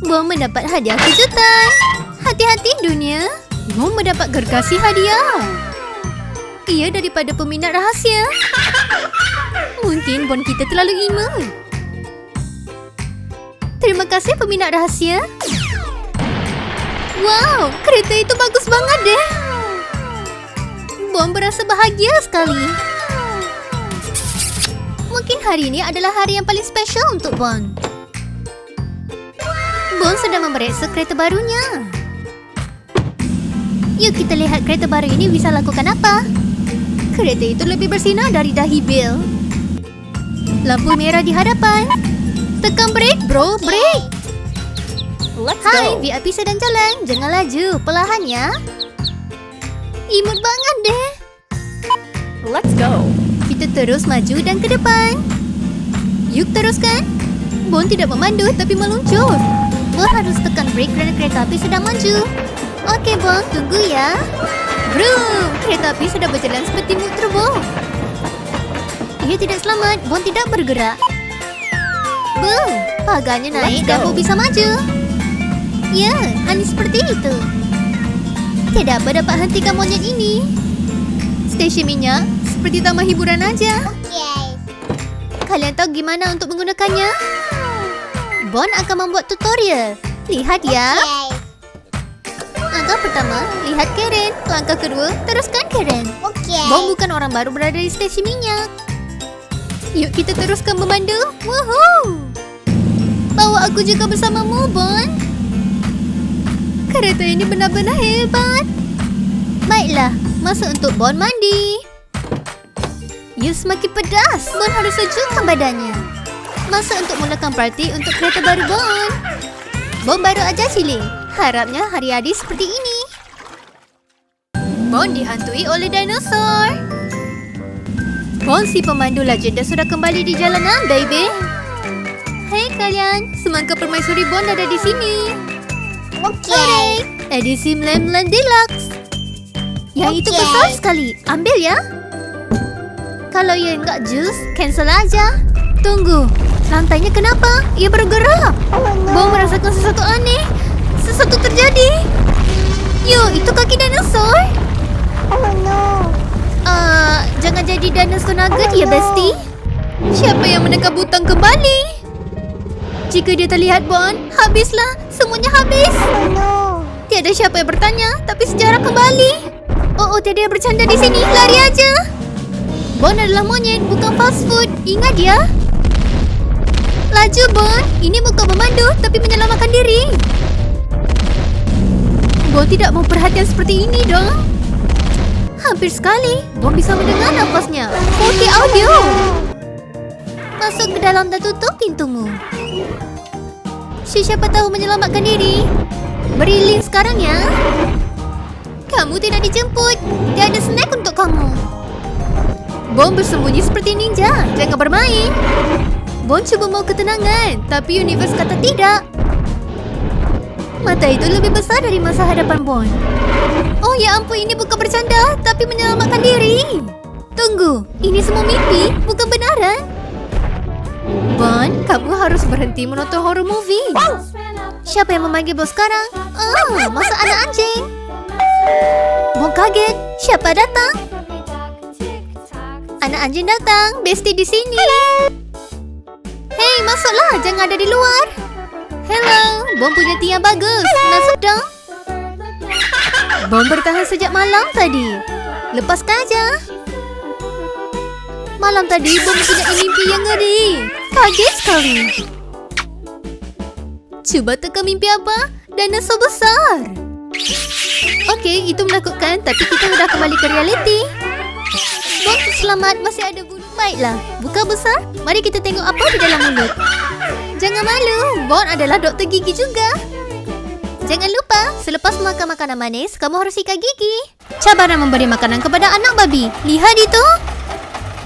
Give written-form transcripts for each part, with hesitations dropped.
Bon mendapat hadiah kejutan. Hati-hati dunia. Bon mendapat gergasi hadiah. Ia daripada peminat rahasia. Mungkin Bon kita terlalu imut. Terima kasih peminat rahasia. Wow, kereta itu bagus banget deh. Bon berasa bahagia sekali. Mungkin hari ini adalah hari yang paling spesial untuk Bon. Bon sedang memeriksa kereta barunya. Yuk kita lihat kereta baru ini bisa lakukan apa. Kereta itu lebih bersinar dari dahi Bill. Lampu merah di hadapan. Tekan brake bro, brake. Hai, VIP sedang jalan. Jangan laju, perlahan ya. Imut banget deh. Let's go. Kita terus maju dan ke depan. Yuk teruskan. Bon tidak memandu tapi meluncur. Bon harus tekan brake kerana kereta api sedang maju. Okey Bon, tunggu ya. Vroom, kereta api sudah berjalan seperti mood turbo. Ia tidak selamat, Bon tidak bergerak. Boom, pagarnya naik dan Bon bisa maju. Ya, hanya seperti itu. Tidak apa dapat hentikan monyet ini. Stesen minyak seperti taman hiburan aja. Kalian tahu gimana untuk menggunakannya? Bon akan membuat tutorial. Lihat ya. Langkah pertama, lihat Karen. Langkah kedua, teruskan Karen. Bon bukan orang baru berada di stesen minyak. Yuk kita teruskan memandu. Woohoo! Bawa aku juga bersamamu, Bon. Kereta ini benar-benar hebat. Baiklah, masa untuk Bon mandi. Yuk semakin pedas. Bon harus sejukkan badannya. Masa untuk mulakan parti untuk kereta baru Bon. Bon baru aja cilik. Harapnya hari-hari seperti ini. Bon dihantui oleh dinosaur. Bon si pemandu legenda sudah kembali di jalanan, baby. Hai kalian, semangka permaisuri Bon ada di sini. Okey, edisi Mlem-Mlem Deluxe. Yang itu besar sekali. Ambil ya. Kalau ia enggak jus, cancel aja. Tunggu, lantainya kenapa? Ia bergerak. Bon merasakan sesuatu aneh. Sesuatu terjadi. Yo, itu kaki dinosaur. Jangan jadi dinosaur nugget ya, bestie. Siapa yang menekan butang kembali? Jika dia terlihat Bon, habislah. Semuanya habis. Tiada siapa yang bertanya, tapi sejarah kembali. Oh, tiada yang bercanda di sini. Lari aja. Bon adalah monyet, bukan fast food. Ingat ya. Laju Bon. Ini bukan memandu, tapi menyelamatkan diri. Bon tidak mau perhatian seperti ini dong. Hampir sekali. Bon bisa mendengar nafasnya. 4K audio. Masuk ke dalam dan tutup pintumu. Siapa tahu menyelamatkan diri. Beri link sekarang ya. Kamu tidak dijemput. Tiada snack untuk kamu. Bon bersembunyi seperti ninja. Jangan bermain. Bon cuba mau ketenangan, tapi universe kata tidak. Mata itu lebih besar dari masa hadapan Bon. Oh ya ampun, ini bukan bercanda, tapi menyelamatkan diri. Tunggu, ini semua mimpi, bukan benaran. Bon, kamu harus berhenti menonton horror movie. Siapa yang memanggil Bon sekarang? Masa anak anjing. Bon kaget, siapa datang? Anak anjing datang, bestie di sini. Hei, masuklah, jangan ada di luar. Hello, Bon punya tea yang bagus. Masuk dong. Bon bertahan sejak malam tadi. Lepaskan aja. Malam tadi Bon punya mimpi yang ngeri. Kaget sekali. Cuba teka mimpi apa? Dinosaur besar. Okey, itu menakutkan, tapi kita sudah kembali ke realiti. Bon selamat, masih ada bulu. Baiklah, buka besar. Mari kita tengok apa di dalam mulut. Jangan malu, Bon adalah doktor gigi juga. Jangan lupa, selepas makan makanan manis, kamu harus sikat gigi. Cabaran memberi makanan kepada anak babi. Lihat itu.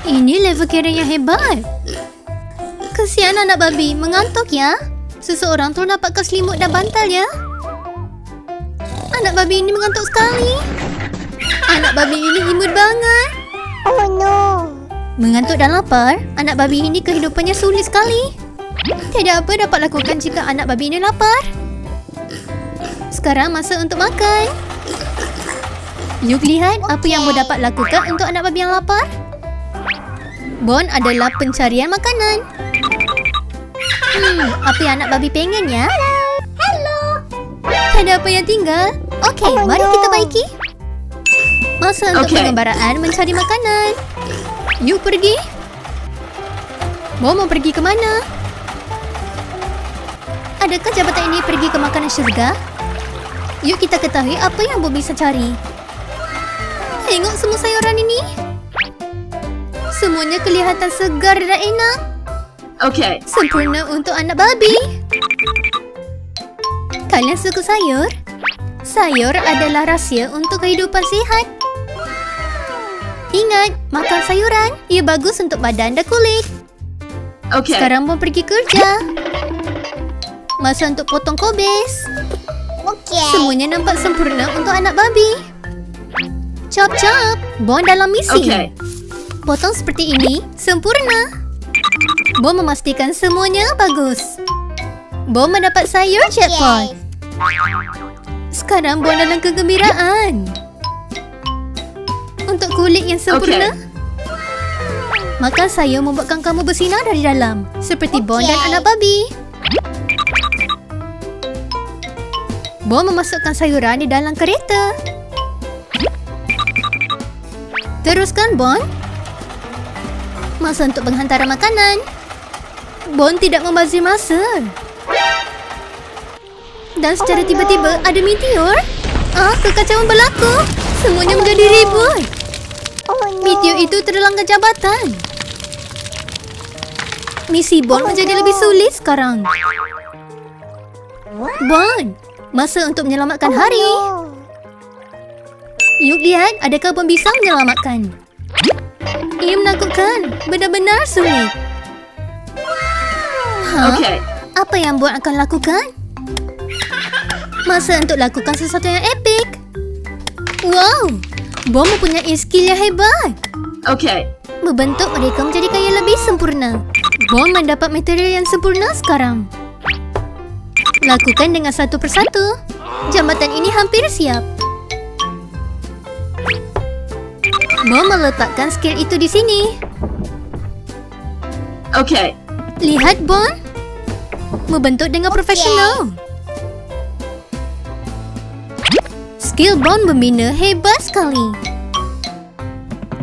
Ini level Karen yang hebat. Kesian anak babi, mengantuk ya. Seseorang tolong dapatkan selimut dan bantal ya. Anak babi ini mengantuk sekali. Anak babi ini imut banget. Oh no. Mengantuk dan lapar, anak babi ini kehidupannya sulit sekali. Tidak apa dapat lakukan jika anak babi ini lapar. Sekarang masa untuk makan. Yuk lihat apa yang Bon dapat lakukan untuk anak babi yang lapar. Bon adalah pencarian makanan. Apa yang anak babi pengen ya? Hello. Ada apa yang tinggal? Okey, mari kita baiki. Masa untuk pengembaraan mencari makanan. Yuk pergi. Bon mau pergi ke mana? Adakah jabatan ini pergi ke makanan syurga? Yuk kita ketahui apa yang Bon bisa cari. Tengok semua sayuran ini. Semuanya kelihatan segar dan enak. Okay. Sempurna untuk anak babi. Kalian suka sayur? Sayur adalah rahsia untuk kehidupan sihat. Ingat, makan sayuran. Ia bagus untuk badan dan kulit. Okay. Sekarang Bon pergi kerja. Masa untuk potong kobis. Semuanya nampak sempurna untuk anak babi. Chop-chop. Bon dalam misi. Okay. Potong seperti ini, sempurna. Bon memastikan semuanya bagus. Bon mendapat sayur jackpot. Sekarang Bon dalam kegembiraan. Untuk kulit yang sempurna. Makan sayur membuatkan kamu bersinar dari dalam. Seperti Bon dan anak babi. Bon memasukkan sayuran di dalam kereta. Teruskan, Bon. Masa untuk penghantaran makanan. Bon tidak membazir masa. Dan secara tiba-tiba ada meteor. Kekacauan berlaku. Semuanya menjadi ribut. Meteor itu terlanggar jabatan. Misi Bon menjadi lebih sulit sekarang. Bon, masa untuk menyelamatkan hari. Yuk lihat, adakah Bon bisa menyelamatkan? Ia menakutkan. Benar-benar sulit. Okay. Apa yang Bon akan lakukan? Masa untuk lakukan sesuatu yang epik. Wow, Bon mempunyai skill yang hebat. Okay. Membentuk mereka menjadi kaya lebih sempurna. Bon mendapat material yang sempurna sekarang. Lakukan dengan satu persatu. Jambatan ini hampir siap. Bon meletakkan skill itu di sini. Okay. Lihat, Bon. Membentuk dengan profesional. Skill Bon membina hebat sekali.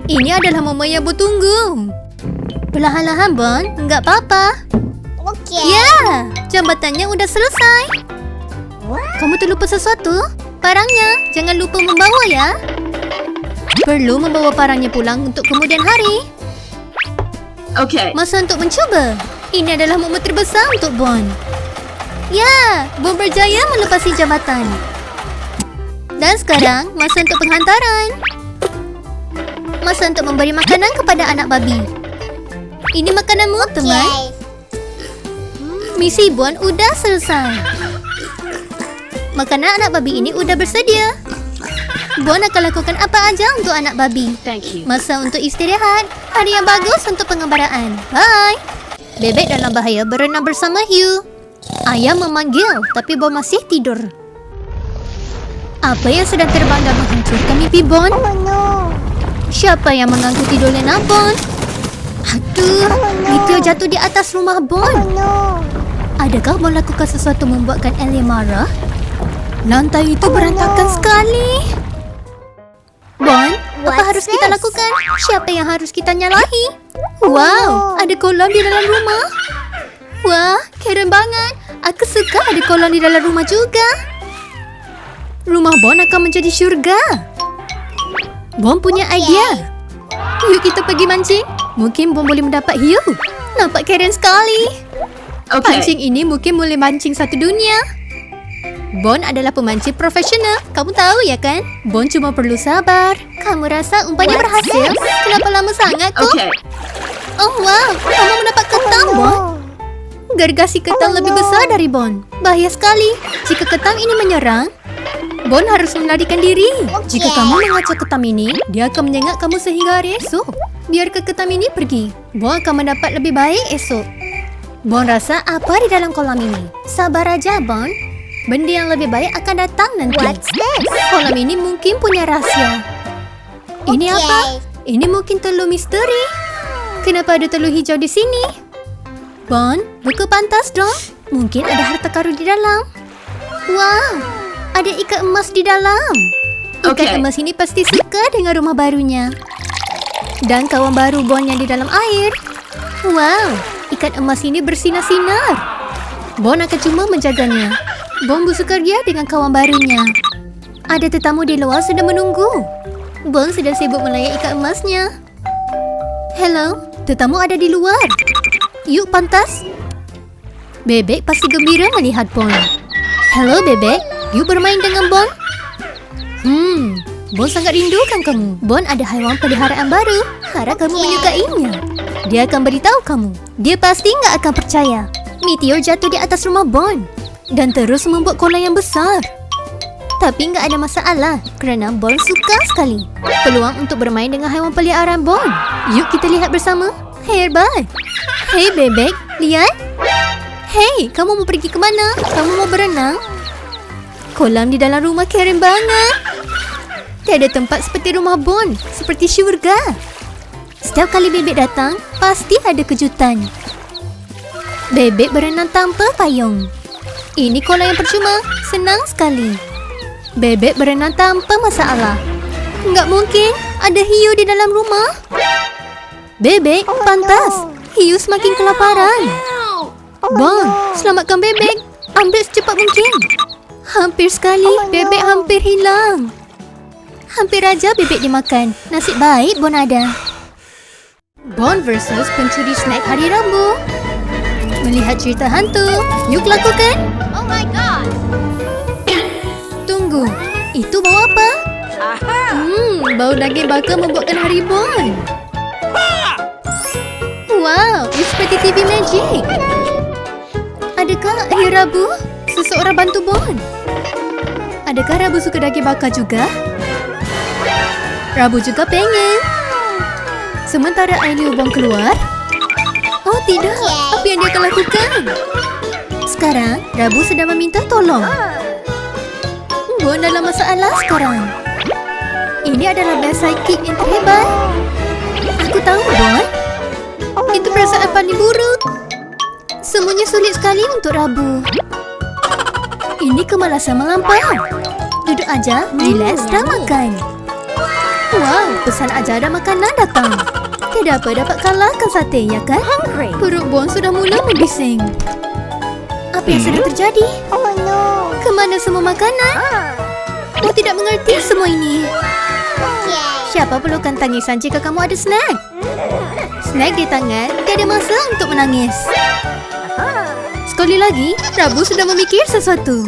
Ini adalah momen yang Bon tunggu. Perlahan-lahan, Bon. Enggak apa-apa. Ya, jambatannya udah selesai. Kamu terlupa sesuatu? Parangnya. Jangan lupa membawa ya. Perlu membawa parangnya pulang untuk kemudian hari. Okay. Masa untuk mencuba. Ini adalah momen terbesar untuk Bon. Ya, Bon berjaya melepasi jambatan. Dan sekarang, masa untuk penghantaran. Masa untuk memberi makanan kepada anak babi. Ini makananmu, teman. Misi Bon udah selesai. Makanan anak babi ini udah bersedia. Bon akan lakukan apa aja untuk anak babi. Thank you. Masa untuk istirahat. Hari yang bagus untuk pengembaraan. Bye. Bebek dalam bahaya berenang bersama hiu. Ayam memanggil, tapi Bon masih tidur. Apa yang sedang terbang dan menghancurkan mimpi Bon? Siapa yang mengganggu tidur Lena Bon? Aduh, meteor jatuh di atas rumah Bon. Adakah Bon lakukan sesuatu membuatkan Ellie marah? Lantai itu berantakan sekali. Bon, apa harus kita lakukan? Siapa yang harus kita nyalahi? Wow, ada kolam di dalam rumah. Wah, keren banget. Aku suka ada kolam di dalam rumah juga. Rumah Bon akan menjadi syurga. Bon punya idea. Yuk kita pergi mancing. Mungkin Bon boleh mendapat hiu. Nampak keren sekali. Okay. Pancing ini mungkin boleh mancing satu dunia. Bon adalah pemancing profesional. Kamu tahu ya kan? Bon cuma perlu sabar. Kamu rasa umpannya berhasil? Kenapa lama sangat kok? Okay. Oh wow, kamu mendapat ketam, Bon. Gergasi ketam lebih besar dari Bon. Bahaya sekali. Jika ketam ini menyerang, Bon harus melarikan diri. Jika kamu mengacau ketam ini, dia akan menyengat kamu sehingga hari esok. Biarkan ketam ini pergi. Bon akan mendapat lebih baik esok. Bon rasa apa di dalam kolam ini? Sabar aja, Bon. Benda yang lebih baik akan datang nanti. What's this? Kolam ini mungkin punya rahsia. Ini Okay. apa? Ini mungkin telur misteri. Kenapa ada telur hijau di sini? Bon, buka pantas dong. Mungkin ada harta karun di dalam. Wow, ada ikan emas di dalam. Ikan Okay. emas ini pasti suka dengan rumah barunya. Dan kawan baru Bon yang di dalam air. Wow, ikan emas ini bersinar-sinar. Bon akan cuma menjaganya. Bon bersukaria dengan kawan barunya. Ada tetamu di luar sedang menunggu. Bon sedang sibuk melayan ikan emasnya. Hello, tetamu ada di luar. Yuk pantas. Bebek pasti gembira melihat Bon. Halo Bebek, yuk bermain dengan Bon. Bon sangat rindukan kamu. Bon ada haiwan peliharaan baru. Harap kamu menyukainya. Dia akan beritahu kamu. Dia pasti nggak akan percaya. Meteor jatuh di atas rumah Bon dan terus membuat kolam yang besar. Tapi nggak ada masalah kerana Bon suka sekali peluang untuk bermain dengan haiwan peliharaan Bon. Yuk kita lihat bersama. Hebat. Hei Bebek, lihat. Hei, kamu mau pergi ke mana? Kamu mau berenang? Kolam di dalam rumah keren banget. Tiada tempat seperti rumah Bon, seperti syurga. Setiap kali Bebek datang, pasti ada kejutan. Bebek berenang tanpa payung. Ini kolam yang percuma, senang sekali. Bebek berenang tanpa masalah. Nggak mungkin ada hiu di dalam rumah. Bebek, pantas. Hiu semakin kelaparan. Bon, selamatkan Bebek. Ambil secepat mungkin. Hampir sekali, Bebek hampir hilang. Hampir aja Bebek dimakan. Nasib baik Bon ada. Bon versus pencuri snack hari Rabu. Melihat cerita hantu. Yuk lakukan. Oh my god! Tunggu, itu bau apa? Bau daging bakar membuatkan hari Bon. Wow, ini seperti TV Magic. Adakah hari Rabu seseorang bantu Bon? Adakah Rabu suka daging bakar juga? Rabu juga pengen. Sementara Aileen Bon keluar. Oh tidak, apa yang dia akan lakukan? Sekarang, Rabu sedang meminta tolong. Bon dalam masalah sekarang. Ini adalah best sidekick yang terhebat. Aku tahu, Bon. Itu perasaan paling buruk. Semuanya sulit sekali untuk Rabu. Ini kemalasan melampau. Duduk aja, relax dan makan. Wow, pesan ajar dan makanan datang. Tidak apa dapat kalahkan sate, ya kan? Perut Bon sudah mula membising. Apa yang sedang terjadi? Oh no! Kemana semua makanan? Bon tidak mengerti semua ini. Siapa perlukan tangisan jika kamu ada snack? Snack di tangan, tiada masa untuk menangis. Sekali lagi, Rabu sudah memikir sesuatu.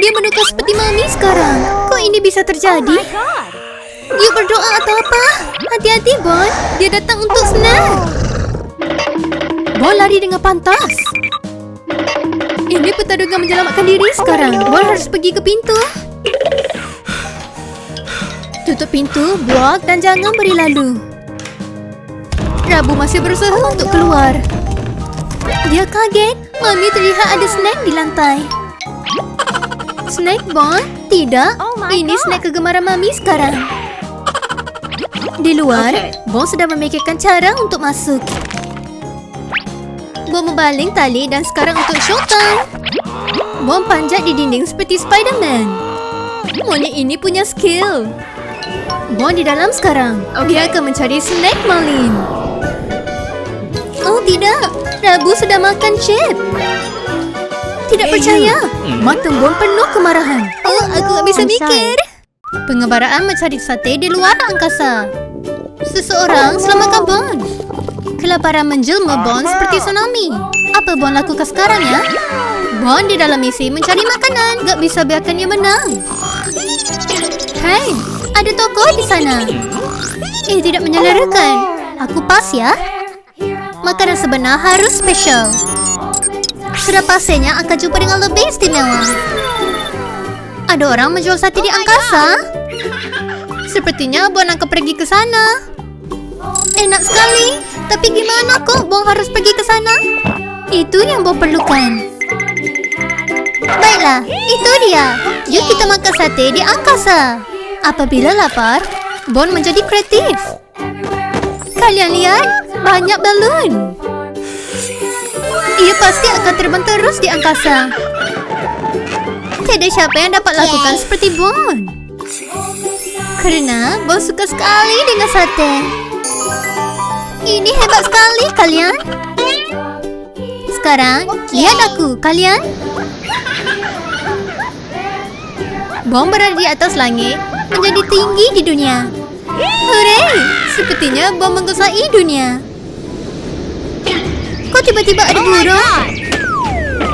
Dia menukar seperti Mami sekarang. Kok ini bisa terjadi? Yuk berdoa atau apa? Hati-hati, Bon. Dia datang untuk snack. Bon lari dengan pantas. Ini pertarungan menyelamatkan diri sekarang. Bon harus pergi ke pintu. Tutup pintu, buak dan jangan beri lalu. Rabu masih berusaha untuk keluar. Dia kaget. Mami terlihat ada snack di lantai. Snack Bon? Tidak. Ini snack kegemaran Mami sekarang. Di luar, Bon sedang memikirkan cara untuk masuk. Bon membaling tali dan sekarang untuk showtime. Bon panjat di dinding seperti Spiderman. Monyet ini punya skill. Bon di dalam sekarang. Dia akan mencari snack Marlin. Oh tidak, Rabu sudah makan chip. Tidak percaya. Mata Bon penuh kemarahan. Oh, aku tak bisa mikir. Pengembaraan mencari sate di luar angkasa. Seseorang selamatkan Bon. Kelaparan menjelma Bon seperti tsunami. Apa Bon lakukan sekarang ya? Bon di dalam misi mencari makanan. Gak bisa biarkan dia menang. Hei, ada toko di sana. Tidak menyelerakan. Aku pas ya. Makanan sebenar harus spesial. Sudah pastinya akan jumpa dengan lebih istimewa. Ada orang menjual sate di angkasa. Sepertinya Bon akan pergi ke sana. Enak sekali. Tapi gimana kok Bon harus pergi ke sana? Itu yang Bon perlukan. Baiklah, itu dia. Yuk kita makan sate di angkasa. Apabila lapar, Bon menjadi kreatif. Kalian lihat, banyak balon. Ia pasti akan terbang terus di angkasa. Tiada siapa yang dapat lakukan seperti Bon. Karena Bon suka sekali dengan sate. Ini hebat sekali kalian. Sekarang, lihat aku, kalian. Bon berada di atas langit, menjadi tinggi di dunia. Hooray! Sepertinya Bon menguasai dunia. Kok tiba-tiba ada burung?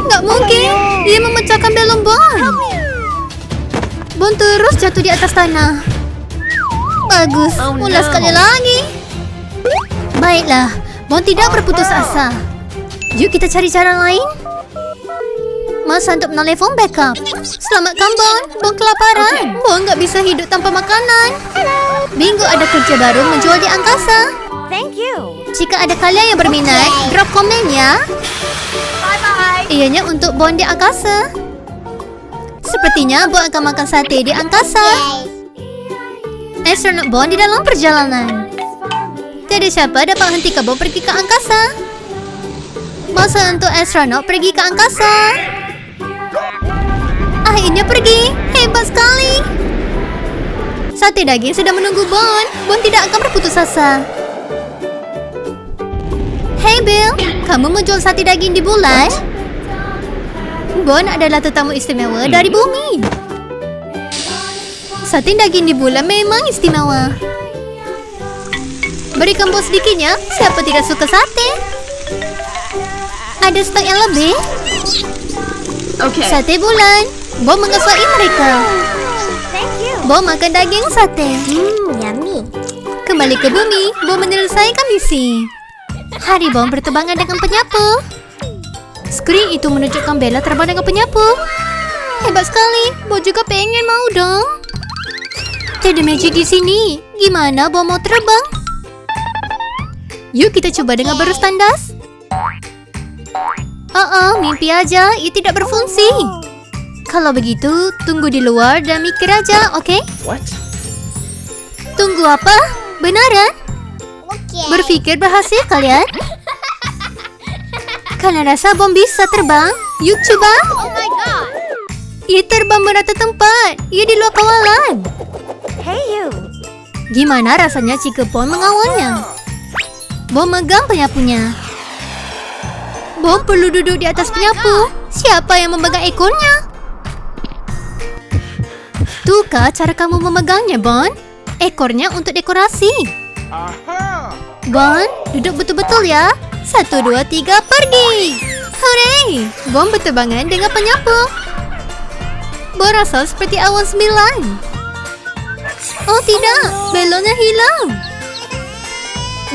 Nggak mungkin, dia memecahkan balon Bon. Bon terus jatuh di atas tanah. Bagus, ulas sekali lagi. Baiklah, Bon tidak berputus asa. Yuk kita cari cara lain. Masa untuk menelpon backup. Selamatkan Bon, Bon kelaparan. Bon nggak bisa hidup tanpa makanan. Minggu ada kerja baru menjual di angkasa. Thank you. Jika ada kalian yang berminat, drop komen ya. Bye-bye. Ianya untuk Bon di angkasa. Sepertinya Bon akan makan sate di angkasa. Astronot Bon di dalam perjalanan. Tiada siapa dapat hentikan Bon pergi ke angkasa. Masa untuk astronot pergi ke angkasa. Akhirnya pergi. Hebat sekali. Sate daging sedang menunggu Bon. Bon tidak akan berputus asa. Hey Bill, kamu menjual sate daging di bulan? Bon adalah tetamu istimewa dari bumi. Sate daging di bulan memang istimewa. Berikan Bon sedikitnya. Siapa tidak suka sate? Ada stok yang lebih? Okay. Sate bulan. Bon menguasai mereka. Thank you. Bon makan daging sate. Yummy. Kembali ke bumi, Bon menyelesaikan misi. Hari Bon bertebangan dengan penyapu. Skrin itu menunjukkan Bella terbang dengan penyapu. Hebat sekali. Bon juga pengen mau dong. Tiada magic di sini. Gimana Bon mau terbang? Yuk kita coba dengan barus tandas. Mimpi aja. Ia tidak berfungsi. Kalau begitu, tunggu di luar dan mikir aja, oke? What? Tunggu apa? Benaran? Berpikir berhasil kalian? Kalian rasa Bon bisa terbang? Yuk coba. Oh my god. Ia terbang merata tempat. Ia di luar kawalan. Hey you. Gimana rasanya jika Bon mengawalnya? Bon megang penyapunya. Bon perlu duduk di atas penyapu. Siapa yang memegang ekornya? Tuhkah cara kamu memegangnya, Bon? Ekornya untuk dekorasi. Bon, duduk betul-betul ya. 1, 2, 3, pergi. Hooray! Bon berterbangan dengan penyapu. Bon rasa seperti awan 9. Oh tidak, belonnya hilang.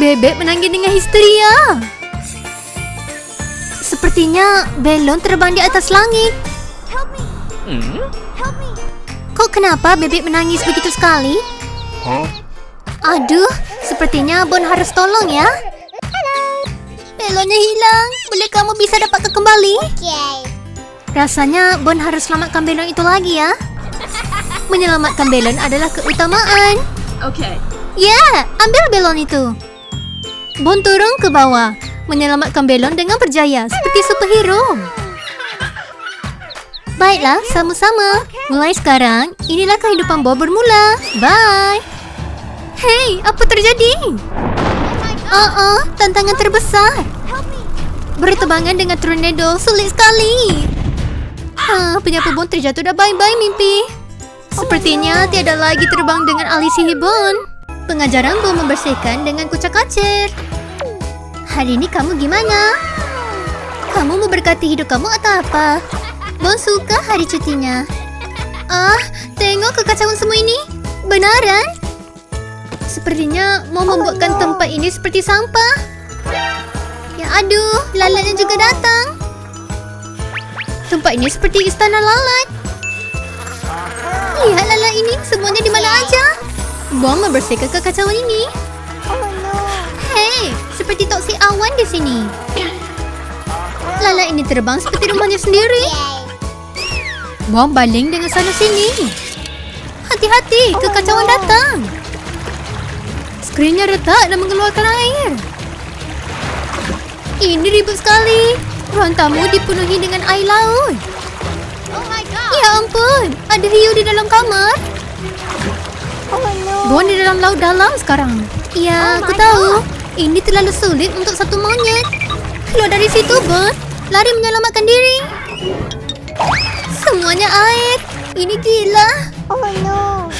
Bebek menangis dengan histeria. Sepertinya belon terbang di atas langit. Help me. Help me. Kok kenapa bebek menangis begitu sekali? Aduh, sepertinya Bon harus tolong ya. Belonnya hilang. Boleh kamu bisa dapatkan kembali? Rasanya Bon harus selamatkan belon itu lagi ya. Menyelamatkan belon adalah keutamaan. Okay. Ya, ambil belon itu. Bon turun ke bawah. Menyelamatkan belon dengan berjaya seperti superhero. Baiklah, sama-sama. Mulai sekarang, inilah kehidupan Bon bermula. Bye. Hey, apa terjadi? Tantangan terbesar. Berterbangan dengan tornado sulit sekali. Penyapu Bon terjatuh dah bye-bye mimpi. Sepertinya tiada lagi terbang dengan alis sihir Bon. Pengajaran Bon membersihkan dengan kucak-kacir. Hari ini kamu gimana? Kamu memberkati hidup kamu atau apa? Bon suka hari cutinya. Tengok kekacauan semua ini. Benaran? Sepertinya mau membuatkan tempat ini seperti sampah. Ya aduh, lalatnya juga datang. Tempat ini seperti istana lalat. Lihat lalat ini, semuanya di mana aja. Bon membersihkan kekacauan ini. Hei, seperti toksi awan di sini. Lalat ini terbang seperti rumahnya sendiri. Bom baling dengan sana sini. Hati-hati, kekacauan datang. Skrinnya retak dan mengeluarkan air. Ini ribut sekali. Ruang tamu dipenuhi dengan air laut. Oh my god. Ya ampun, ada hiu di dalam kamar. Oh no. Bon di dalam laut dalam sekarang. Ya, Oh aku my tahu. Ini terlalu sulit untuk satu monyet. Keluar dari situ, Bon. Lari menyelamatkan diri. Semuanya air. Ini gila. Oh no.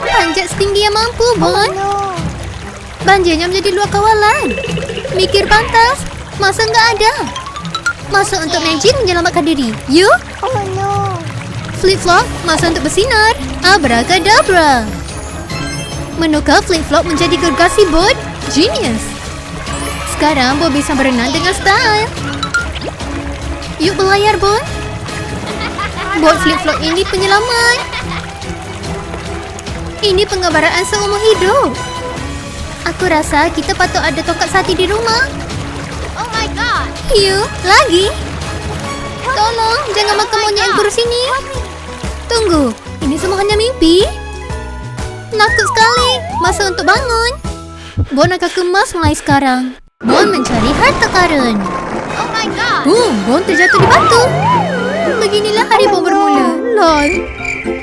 Panjat setinggi yang mampu, Bon. No. Banjirnya menjadi luar kawalan. Mikir pantas. Masa nggak ada? Masa untuk magic menyelamatkan diri. Yuk, Oh no. flip-flop. Masa untuk bersinar. Abracadabra. Menukar flip-flop menjadi gergasi bot. Genius. Sekarang Bon bisa berenang dengan style. Yuk berlayar, Bon. Bot flip-flop ini penyelamat. Ini pengabaraan seumur hidup. Aku rasa kita patut ada tongkat sati di rumah. Oh my god. Yuk, lagi. Tolong, jangan makan monyet yang kurus ini. Tunggu, ini semua hanya mimpi. Nakut sekali. Masa untuk bangun. Bon akan kemas mulai sekarang. Bon mencari harta karun. Oh my god. Boom, Bon terjatuh di batu. Beginilah hari Bon bermula. Lol.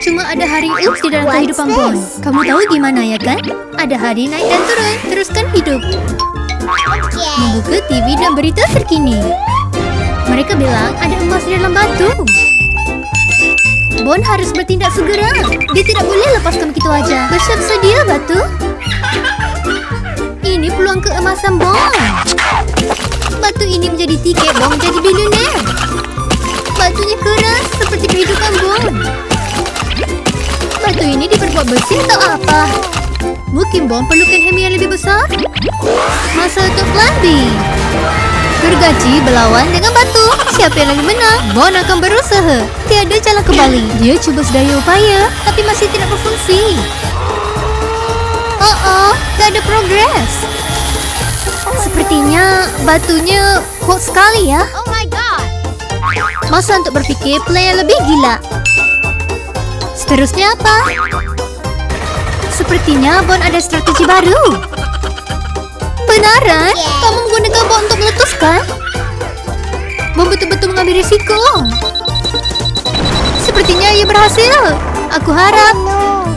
Cuma ada hari ups di dalam kehidupan Bon. Kamu tahu gimana ya kan? Ada hari naik dan turun. Teruskan hidup. Membuka TV dan berita terkini. Mereka bilang ada emas di dalam batu. Bon harus bertindak segera. Dia tidak boleh lepaskan begitu aja. Bersiap sedia, batu. Ini peluang keemasan Bon. Batu ini menjadi tiket Bon menjadi bilioner. Batunya keras seperti kehidupan Bon. Batu ini diperbuat besi atau apa? Mungkin Bon perlukan hemi yang lebih besar. Masa untuk climbing. Gergaji berlawan dengan batu. Siapa yang lebih menang? Bon akan berusaha. Tiada jalan kembali. Dia cuba sedaya upaya, tapi masih tidak berfungsi. Tak ada progres. Sepertinya batunya kuat sekali ya. Oh my god. Masa untuk berfikir plan yang lebih gila. Seterusnya apa? Sepertinya Bon ada strategi baru. Benaran? Kamu menggunakan Bon untuk meletuskan? Bon betul-betul mengambil risiko. Sepertinya ia berhasil. Aku harap.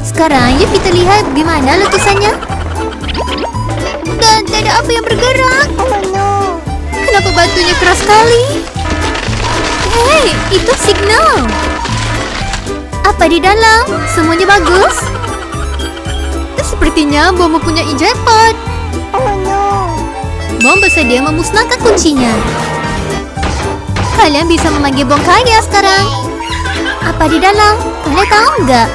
Sekarang yuk kita lihat gimana letusannya. Dan tak ada apa yang bergerak. Oh no. Kenapa batunya keras sekali? Hei, itu signal. Apa di dalam? Semuanya bagus. Sepertinya Bon mempunyai jackpot. Oh no. Bon bersedia memusnahkan kuncinya. Kalian bisa memanggil Bon kaya sekarang. Apa di dalam? Kalian tahu enggak?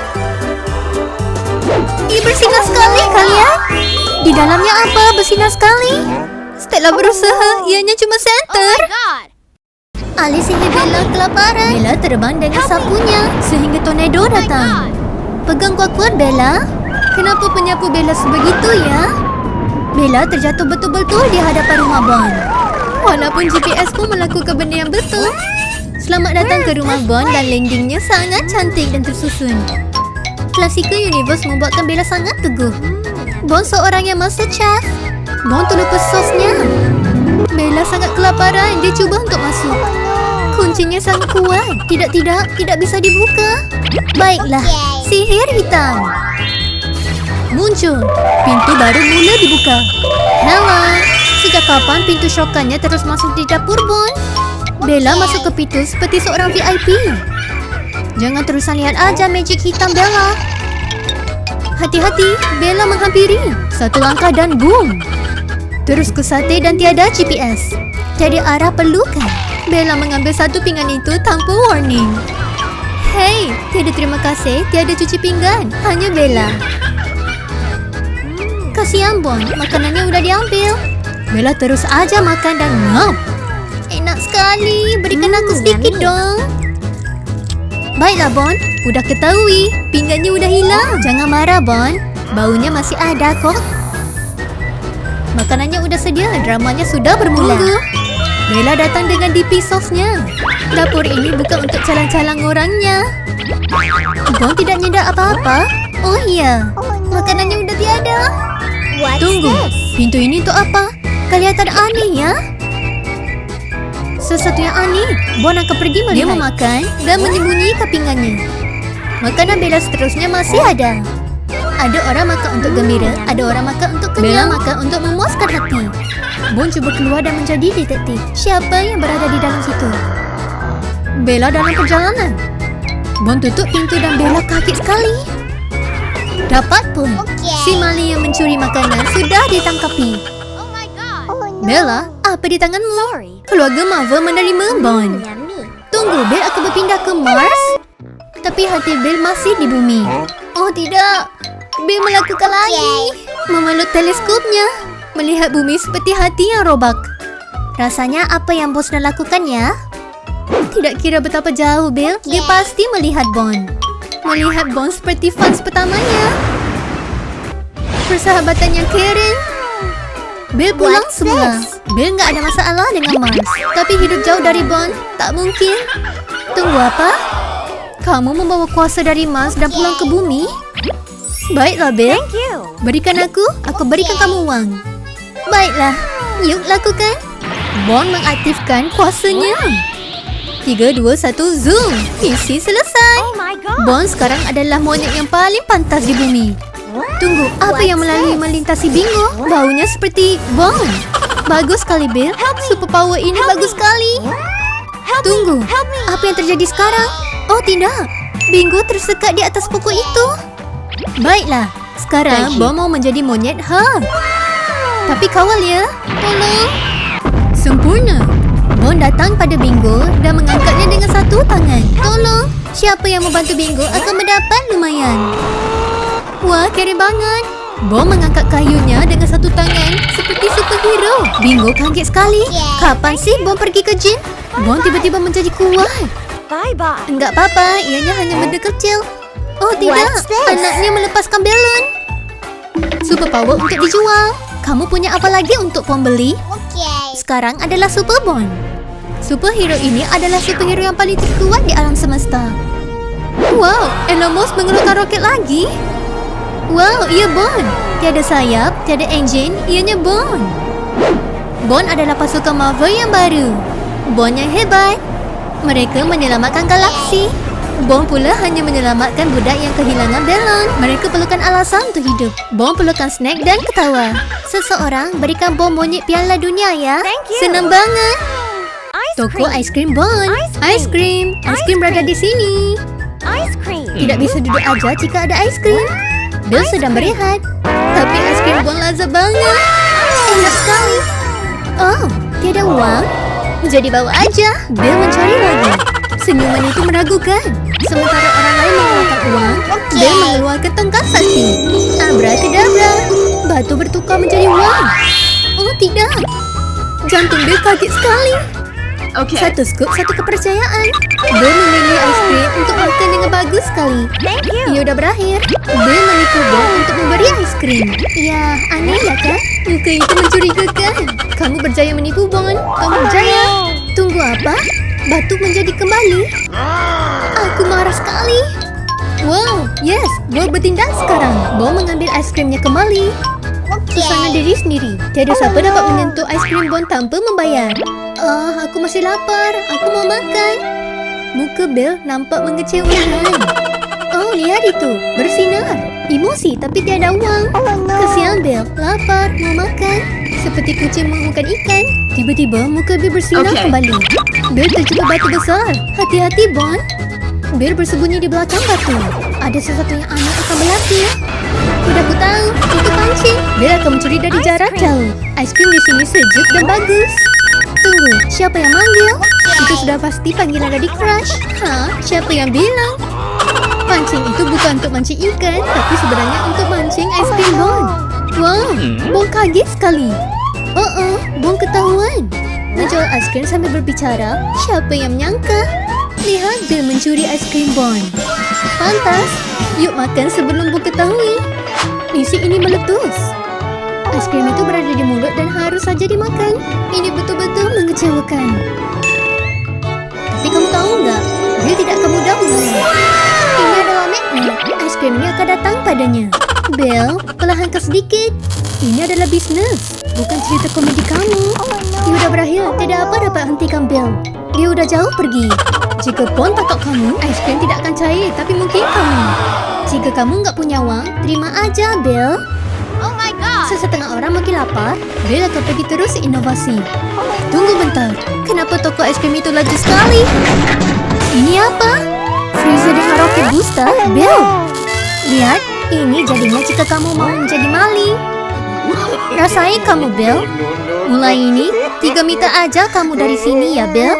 Ia bersinar sekali, kalian. Di dalamnya apa? Bersinar sekali. Stella berusaha. Ianya cuma Oh center. my god. Alih sihir Bella kelaparan. Bella terbang dengan sapunya sehingga tornado datang. Pegang kuat-kuat Bella. Kenapa penyapu Bella sebegitu ya? Bella terjatuh betul-betul di hadapan rumah Bon. Walaupun GPS pun melakukan benda yang betul. Selamat datang ke rumah Bon dan landingnya sangat cantik dan tersusun. Classical Universe membuatkan Bella sangat teguh. Bon seorang yang master chef. Bon terlupa sosnya. Bella sangat kelaparan. Dia cuba untuk masuk. Kuncinya sangat kuat. Tidak bisa dibuka. Baiklah, sihir hitam muncul. Pintu baru mula dibuka. Hello. Sejak kapan pintu syokannya terus masuk di dapur Bon? Bella masuk ke pintu seperti seorang VIP. Jangan terusan lihat aja magic hitam Bella. Hati-hati, Bella menghampiri. Satu langkah dan boom. Terus ke sate dan tiada GPS. Jadi arah pelukan. Bella mengambil satu pinggan itu tanpa warning. Hei, tiada terima kasih, tiada cuci pinggan. Hanya Bella. Kasihan Bon, makanannya udah diambil. Bella terus aja makan dan ngap. Enak sekali, berikan aku sedikit dong. Baiklah Bon, udah ketahui. Pinggannya udah hilang. Jangan marah Bon, baunya masih ada kok. Makanannya udah sedia, dramanya sudah bermula. Tunggu. Bella datang dengan DP sauce-nya. Dapur ini bukan untuk calang-calang orangnya. Bon tidak nyedar apa-apa. Oh iya, makanannya udah tiada. Tunggu, pintu ini untuk apa? Kelihatan aneh ya. Sesuatu yang aneh. Bon akan pergi melihat. Dia memakan dan menyembunyi kepingannya. Makanan Bella seterusnya masih ada. Ada orang makan untuk gembira, ada orang makan untuk kenyang. Bella makan untuk memuaskan hati. Bon cuba keluar dan menjadi detektif. Siapa yang berada di dalam situ? Bella dalam perjalanan. Bon tutup pintu dan Bella kaget sekali. Dapat pun. Si maling yang mencuri makanan sudah ditangkapi. Oh my god. Bella, apa di tanganmu? Keluarga Marvel menerima Bon. Tunggu, Bill akan berpindah ke Mars? Tapi hati Bill masih di bumi. Oh tidak, Bill melakukan lagi. Memeluk teleskopnya, melihat bumi seperti hati yang robak. Rasanya apa yang bos dah lakukan ya? Tidak kira betapa jauh Bill, dia pasti melihat Bon. Melihat Bon seperti fans pertamanya. Persahabatan yang keren. Bill pulang semula. Bill nggak ada masalah dengan Mars. Tapi hidup jauh dari Bon, tak mungkin. Tunggu apa? Kamu membawa kuasa dari Mars dan pulang ke bumi? Baiklah Bill. Berikan aku berikan kamu uang. Baiklah, yuk lakukan. Bon mengaktifkan kuasanya. 3, 2, 1, zoom. Misi selesai. Oh my god. Bon sekarang adalah monyet yang paling pantas di bumi. Tunggu, apa yang melalui melintasi bingo? Baunya seperti bom. Bagus sekali, Bill. Superpower ini bagus sekali. Tunggu, apa yang terjadi sekarang? Oh tidak, bingo tersekat di atas pokok itu. Baiklah, sekarang Bon mau menjadi monyet Tapi kawal ya. Tolong. Sempurna. Bon datang pada bingo dan mengangkatnya dengan satu tangan. Tolong, siapa yang membantu bingo akan mendapat lumayan. Wah, keren banget. Bon mengangkat kayunya dengan satu tangan seperti superhero. Bingo kaget sekali. Kapan sih Bon pergi ke gym? Bon tiba-tiba menjadi kuat. Bye-bye. Enggak apa-apa, ianya hanya benda kecil. Oh tidak, anaknya melepaskan balon. Superpower untuk dijual. Kamu punya apa lagi untuk pembeli? Sekarang adalah Super Bon. Superhero ini adalah superhero yang paling terkuat di alam semesta. Wow, Elon Musk mengeluarkan roket lagi. Wow, ia Bon. Tiada sayap, tiada enjin, ianya Bon. Bon adalah pasukan Marvel yang baru. Bon yang hebat. Mereka menyelamatkan galaksi. Bon pula hanya menyelamatkan budak yang kehilangan balon. Mereka perlukan alasan untuk hidup. Bon perlukan snack dan ketawa. Seseorang berikan Bon monyet piala dunia ya. Thank you. Senang banget. Toko aiskrim Bon. Aiskrim berada di sini. Ice cream. Tidak bisa duduk aja jika ada aiskrim. Bill sedang berehat. Tapi aiskrim Bon lazat banget. Enak sekali. Oh, tiada uang? Jadi bawa aja. Bill mencari lagi. Senyuman itu meragukan. Sementara orang lain mengeluarkan uang, Bill mengeluarkan tongkat sakti. Abrakadabra. Batu bertukar menjadi uang. Oh tidak. Jantung Bill kaget sekali. Okay. Satu scoop, satu kepercayaan. Bill memilih aiskrim untuk makan dengan bagus sekali. Thank you. Ia udah berakhir. Bill menipu Bon untuk memberi aiskrim. Ya, aneh ya kan? Muka itu mencurigakan. Kamu berjaya menipu Bon. Kamu berjaya. Tunggu apa? Batu menjadi kembali. Aku marah sekali. Wow, yes, Bon bertindak sekarang. Bon mengambil aiskrimnya kembali. Susana diri sendiri. Tiada siapa dapat menyentuh aiskrim Bon tanpa membayar. Aku masih lapar. Aku mau makan. Muka Bill nampak mengecewakan. Oh, lihat itu. Bersinar. Emosi tapi tiada uang. Kesian Bill. Lapar. Mau makan. Seperti kucing mengemukan ikan. Tiba-tiba muka Bill bersinar kembali. Bill terjebak batu besar. Hati-hati, Bon. Bill bersembunyi di belakang batu. Ada sesuatu yang aneh akan berlaku. Sudah aku tahu. Itu pancing. Bill akan mencuri dari jarak jauh. Aiskrim di sini sejuk dan bagus. Tunggu, siapa yang manggil? Itu sudah pasti panggilan dari Crush. Siapa yang bilang? Pancing itu bukan untuk mancing ikan, tapi sebenarnya untuk mancing aiskrim Bon. Wow, Bon kaget sekali. Bon ketahuan. Menjual aiskrim sambil berbicara. Siapa yang menyangka? Lihat Bill mencuri aiskrim Bon. Pantas. Yuk makan sebelum Bon ketahui. Misi ini meletus. Aiskrim itu berada di mulut dan harus saja dimakan. Ini betul-betul mengecewakan. Tapi kamu tahu nggak? Dia tidak akan mudah mengalah. krimnya akan datang padanya. Belle, perlahankan sedikit. Ini adalah bisnes, bukan cerita komedi kamu. Dia udah berakhir, tidak apa dapat hentikan Belle. Dia udah jauh pergi. Jika Bon takut kamu, ais krim tidak akan cair, tapi mungkin kamu. Jika kamu nggak punya wang, terima aja, Belle. Oh my god. Sesetengah orang makin lapar, Belle akan pergi terus inovasi. Tunggu bentar, kenapa toko es krim itu laju sekali? Ini apa? Freezer dengan roket booster, Belle. Lihat, ini jadinya jika kamu mau menjadi maling. Rasain kamu, Belle. Mulai ini, 3 meter aja kamu dari sini ya, Belle.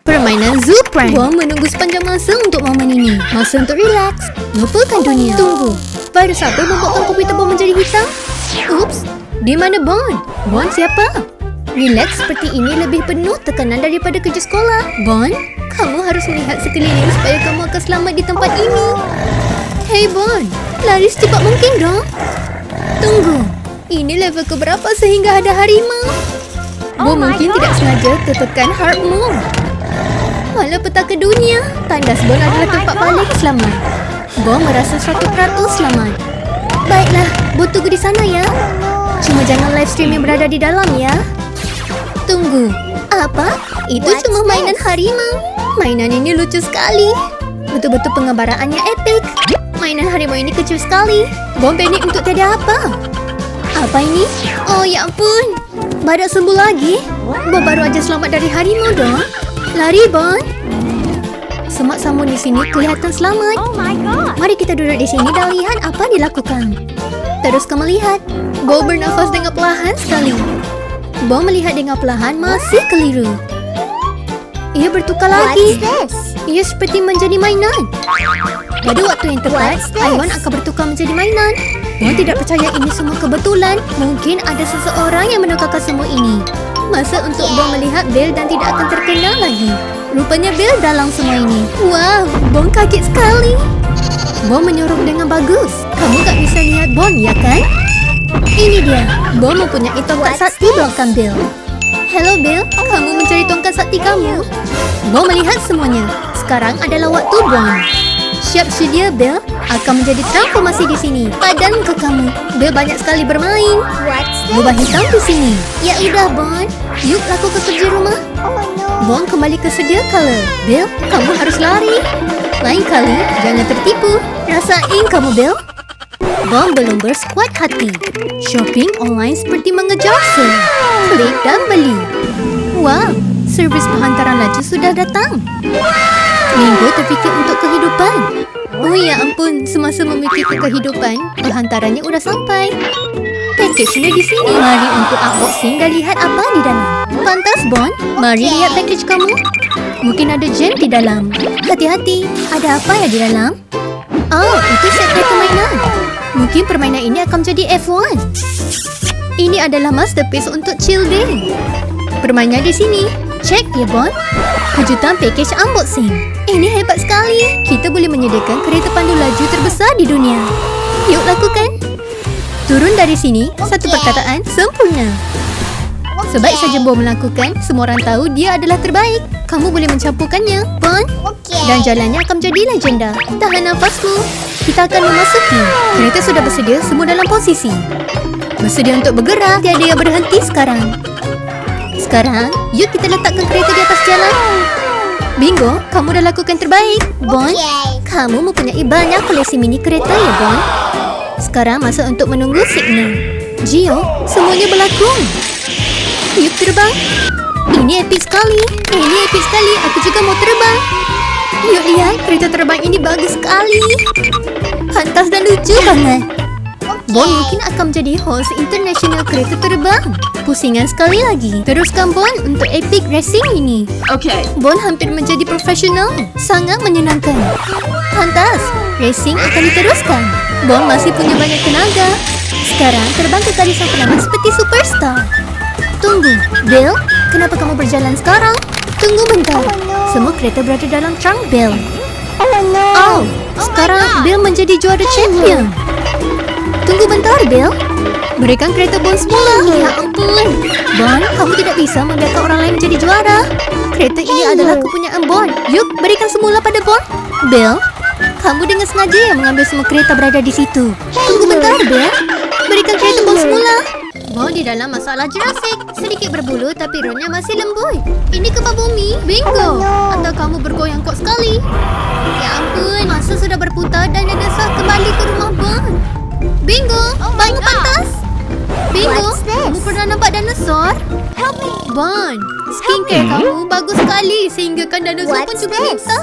Permainan Zoo Prank. Bon menunggu sepanjang masa untuk momen ini. Masa untuk relax. Lupakan dunia. Tunggu. Virus apa membuatkan komputer Bon menjadi hitam? Ups. Di mana Bon? Bon siapa? Relax seperti ini lebih penuh tekanan daripada kerja sekolah. Bon, kamu harus melihat sekeliling supaya kamu akan selamat di tempat ini. Hey Bon, lari secepat mungkin dong. Tunggu. Ini level keberapa sehingga ada harimau? Bon mungkin tidak sengaja tertekan hard mode. Walau petaka dunia, tandas Bon adalah tempat paling selamat. Bon merasa 100% selamat. Baiklah, Bon tunggu di sana ya. Cuma jangan live stream yang berada di dalam ya. Tunggu, apa? Itu cuma mainan harimau. Mainan ini lucu sekali. Betul-betul pengembaraan epic. Mainan harimau ini kecil sekali. Bon panik untuk tiada apa. Apa ini? Oh ya ampun. Badak sembuh lagi. Bon baru aja selamat dari harimau dong. Lari Bon. Semak samun di sini kelihatan selamat. Oh my god. Mari kita duduk di sini dan lihat apa dilakukan. Terus kamu lihat. Bon bernafas dengan perlahan sekali. Bon melihat dengan perlahan masih keliru. Ia bertukar lagi. Ia seperti menjadi mainan. Pada waktu yang tepat, haiwan akan bertukar menjadi mainan. Bon tidak percaya ini semua kebetulan. Mungkin ada seseorang yang menukarkan semua ini. Masa untuk Bon melihat Belle dan tidak akan terkenal lagi. Rupanya Belle dalam semua ini. Wow, Bon kaget sekali. Bon menyorok dengan bagus. Kamu tak bisa lihat Bon, ya kan? Ini dia. Bon mempunyai tongkat sakti belakang Belle. Hello Belle, kamu mencari tongkat sakti kamu? Bon melihat semuanya. Sekarang adalah waktu Bon. Siap sedia Belle akan menjadi transformasi di sini. Padan ke kamu. Belle banyak sekali bermain. Lubang hitam di sini. Ya udah Bon. Yuk lakukan kerja rumah. Bon kembali ke sedia kala. Belle, kamu harus lari. Lain kali jangan tertipu. Rasain kamu Belle. Bon belum bersekuat hati. Shopping online seperti mengejar sale. Klik dan beli. Wow, servis penghantaran laju sudah datang. Minggu terfikir untuk kehidupan. Oh ya ampun, semasa memikirkan kehidupan, penghantarannya udah sampai. Package-nya di sini. Mari untuk unboxing dan lihat apa di dalam. Pantas Bon, mari lihat package kamu. Mungkin ada gem di dalam. Hati-hati, ada apa ya di dalam? Oh, itu set kereta mainan. Mungkin permainan ini akan menjadi F1. Ini adalah masterpiece untuk children. Permainannya di sini. Cek ya Bon. Kejutan package unboxing. Ini hebat sekali. Kita boleh menyediakan kereta pandu laju terbesar di dunia. Yuk lakukan. Turun dari sini, satu perkataan sempurna. Sebaik saja Bon melakukan, semua orang tahu dia adalah terbaik. Kamu boleh mencampurkannya, Bon. Dan jalannya akan menjadi legenda. Tahan nafasmu. Kita akan memasuki. Kereta sudah bersedia, semua dalam posisi. Bersedia untuk bergerak. Tiada yang berhenti sekarang. Sekarang, yuk kita letakkan kereta di atas jalan. Bingo, kamu dah lakukan terbaik. Bon, kamu mempunyai banyak koleksi mini kereta ya, Bon. Sekarang masa untuk menunggu signal. Gio, semuanya berlaku. Yuk terbang. Ini epik sekali. Ini epik sekali. Aku juga mau terbang. Yuk lihat, kereta terbang ini bagus sekali. Pantas dan lucu banget. Bon mungkin akan menjadi host international kereta terbang. Pusingan sekali lagi. Teruskan Bon untuk epic racing ini. Okay. Bon hampir menjadi profesional. Sangat menyenangkan. Pantas, racing akan diteruskan. Bon masih punya banyak tenaga. Sekarang terbang ke garisan penamat seperti superstar. Tunggu, Belle, kenapa kamu berjalan sekarang? Tunggu bentar. Semua kereta berada dalam trunk Belle. Oh, sekarang Belle menjadi juara champion. Tunggu bentar, Belle. Berikan kereta Bon semula. Ya ampun. Bon, kamu tidak bisa membiarkan orang lain menjadi juara. Kereta ini adalah kepunyaan Bon. Yuk, berikan semula pada Bon. Belle, Kamu dengan sengaja yang mengambil semua kereta berada di situ. Tunggu bentar, Bel. Berikan kereta Bon semula. Bon di dalam masalah Jurassic. Sedikit berbulu tapi rohnya masih lembut. Ini gempa bumi. Bingo. Atau kamu bergoyang kuat sekali. Ya ampun. Masa sudah berputar dan dinosaur kembali ke rumah Bon. Bingo. Bangun pantas. Bingo. Kamu pernah nampak dinosaur? Bon, skincare kamu bagus sekali sehinggakan dinosaur pun juga minta.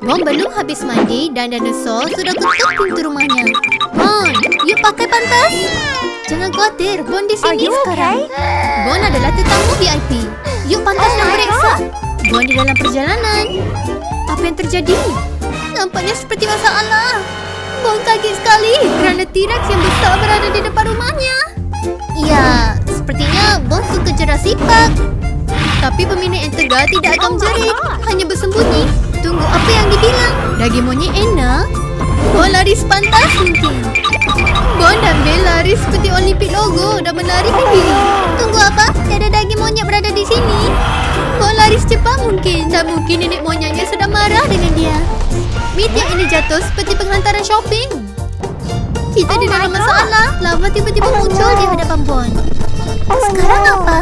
Bon belum habis mandi dan dinosaur sudah ketuk pintu rumahnya. Bon, yuk pakai pantas. Jangan khawatir, Bon di sini sekarang. Bon adalah tetamu VIP. Yuk pantas dan periksa. Bon di dalam perjalanan. Apa yang terjadi? Nampaknya seperti masalah. Bon kaget sekali kerana T-Rex yang besar berada di depan rumahnya. Ya, sepertinya Bon suka Jurassic Park. Tapi pemilik yang tegar tidak akan menjerit, hanya bersembunyi. Tunggu apa yang dibilang. Daging monyet enak. Bon lari sepantas mungkin. Bon dan Bel lari seperti Olimpik logo dan menarikan diri. Tunggu apa? Tiada daging monyet berada di sini. Bon lari secepat mungkin dan mungkin nenek moyangnya sedang marah dengan dia. Meteor ini jatuh seperti penghantaran shopping. Kita di dalam masalah. Lava tiba-tiba muncul di hadapan Bon. Sekarang apa?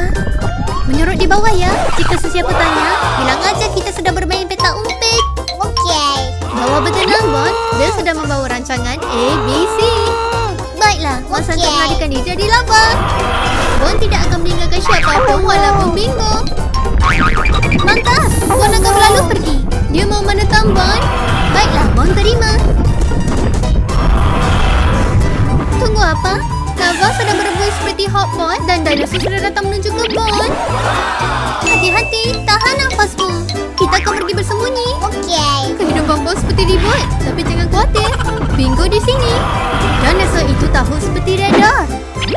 Menurut di bawah ya. Jika sesiapa tanya, bilang aja kita sedang bermain peta umpik. Bawa bertenang, Bon. Dia sedang membawa rancangan ABC. Baiklah, masa untuk melarikan diri dari lava. Bon tidak akan meninggalkan siapapun walaupun bingo. Mantap, Bon akan berlalu pergi. Dia mau menentang Bon. Baiklah, Bon terima. Tunggu apa? Lava sedang berebut seperti hotpot dan dinosaur sudah datang menuju ke Bon. Hati-hati, tahan nafasmu. Kita akan pergi bersembunyi. Kehidupan Bon seperti ribut, tapi jangan khawatir. Bingo di sini. Dinosaur itu tahu seperti radar.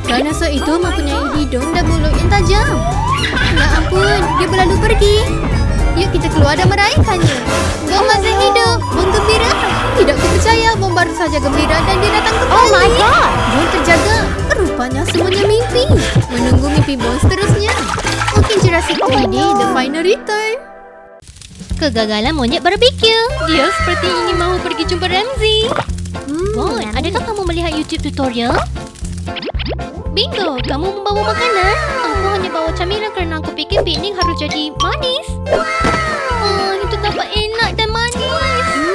Dinosaur itu mempunyai hidung dan mulut yang tajam. Ya ampun, dia berlalu pergi. Yuk kita keluar dan meraihkannya. Bon masih hidup. Bon gembira. Tidak kupercaya, Bon baru saja gembira dan dia datang kembali. Oh my god! Bon terjaga. Rupanya semuanya mimpi. Menunggu mimpi Bon seterusnya. Mungkin Jurassic 3D The Final Return. Kegagalan monyet barbecue. Dia seperti ingin mahu pergi jumpa Ramsey. Bon, adakah kamu melihat YouTube tutorial? Bingo, kamu membawa makanan? Aku hanya bawa camilan kerana aku fikir piknik harus jadi manis. Itu tampak enak dan manis.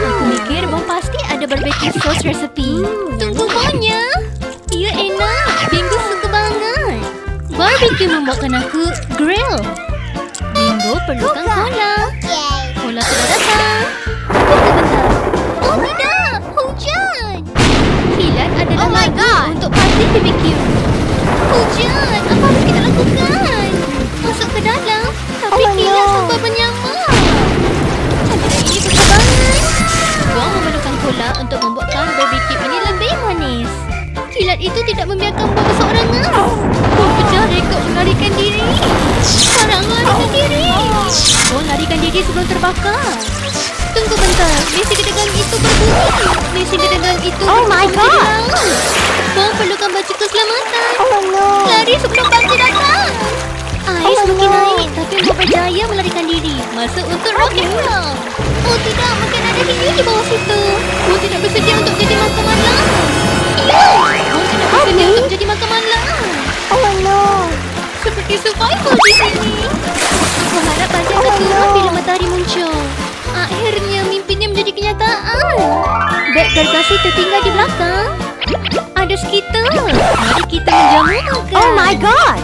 Aku mikir Bon pasti ada barbecue sauce resepi. Tunggu Bonnya. Ia enak. Bingo suka banget. Barbecue membuatkan aku grill. Bingo perlukan cola. Cola sudah datang. Bentar-bentar. Oh tidak, hujan. Kilat adalah lagu untuk parti BBQ. Hujan, apa harus kita lakukan? Masuk ke dalam, tapi kilat sampai menyamar. Camilan ini besar banget. Bon memerlukan cola untuk membuatkan BBQ ini lebih manis. Kilat itu tidak membiarkan Bon berseorangan. Bon pecah rekod melarikan diri. Sekarang larikan diri. Bon larikan diri sebelum terbakar. Tunggu bentar, mesin kedegan itu berbunyi. Mesin kedegan itu Oh my god! Bon perlukan baju keselamatan. Lari sebelum banjir datang. Air semakin naik, tapi Bon berjaya melarikan diri. Masa untuk rocket roll. Oh tidak, mungkin ada hiu di bawah situ. Bon tidak bersedia untuk jadi makan malam. Ya, Bon tidak bersedia untuk jadi makan malam. Seperti survival di sini. Aku harap banjir akan turun bila matahari muncul. Akhirnya mimpinya menjadi kenyataan. Beg gargasi tertinggal di belakang. Ada skater. Mari kita menjamukan. Oh my god!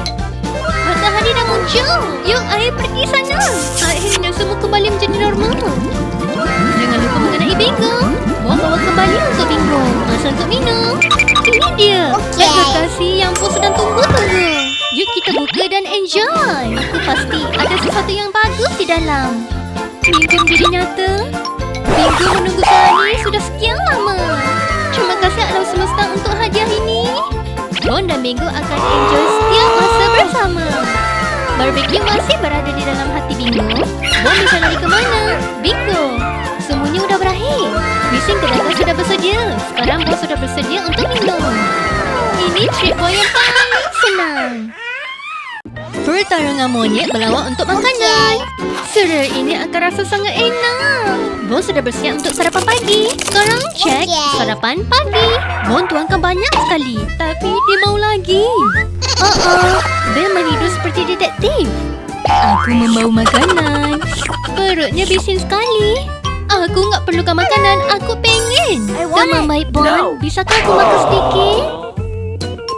Matahari dah muncul. Yuk, air pergi sana. Akhirnya semua kembali menjadi normal. Jangan lupa mengenai bingo. Bon bawa kembali untuk bingo. Masa untuk minum. Ini dia. Beg gargasi yang Bon sedang tunggu-tunggu. Yuk kita buka dan enjoy. Aku pasti ada sesuatu yang bagus di dalam. Bingo menjadi nyata. Bingo menunggu saat ini sudah sekian lama. Terima kasih alam semesta untuk hadiah ini. Bon dan Bingo akan enjoy setiap masa bersama. Barbecue masih berada di dalam hati Bingo. Bon bisa lari ke mana? Bingo, semuanya sudah berakhir. Mesin kedatangan sudah bersedia. Sekarang Bon sudah bersedia untuk minum. Ini trip Bon yang paling senang. Pertarungan monyet berlawan untuk makanan. Cereal ini akan rasa sangat enak. Bon sudah bersiap untuk sarapan pagi. Sekarang cek sarapan pagi. Bon tuangkan banyak sekali, tapi dia mau lagi. Bel menghidu seperti detektif. Aku membawa makanan. Perutnya bising sekali. Aku nggak perlukan makanan, aku pengen. Teman baik Bon, bisakah aku makan sedikit?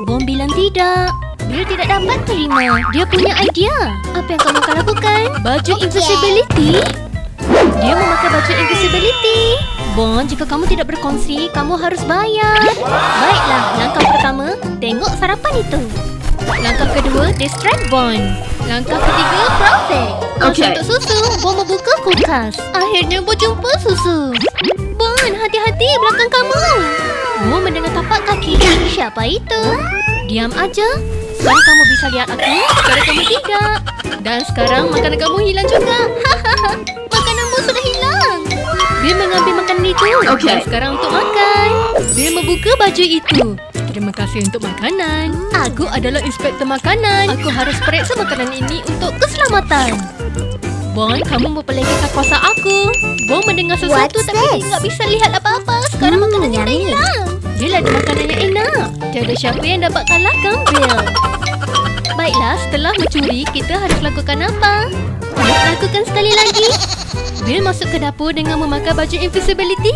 Bon bilang tidak. Bill tidak dapat terima. Dia punya idea. Apa yang kamu akan lakukan? Baju invisibility? Dia memakai baju invisibility. Bon, jika kamu tidak berkongsi, kamu harus bayar. Baiklah, langkah pertama, tengok sarapan itu. Langkah kedua, distract Bon. Langkah ketiga, profit. Okay. Untuk susu, Bon membuka kulkas. Akhirnya Bon jumpa susu. Bon, hati-hati belakang kamu. Bon mendengar tapak kaki. Siapa itu? Diam aja. Sekarang kamu bisa lihat aku, sekarang kamu tidak. Dan sekarang makanan kamu hilang juga. Makananmu sudah hilang. Bill mengambil makanan itu. Dan sekarang untuk makan. Bill membuka baju itu. Terima kasih untuk makanan. Aku adalah inspektor makanan. Aku harus periksa makanan ini untuk keselamatan. Bon, kamu memperlihatkan kuasa aku. Bon mendengar sesuatu tapi dia nggak bisa lihat apa-apa. Sekarang makanannya dah hilang. Bill ada makanan yang enak. Tiada siapa yang dapat kalahkan Bill. Baiklah, setelah mencuri, kita harus lakukan apa? Yuk, lakukan sekali lagi. Bill masuk ke dapur dengan memakai baju invisibility.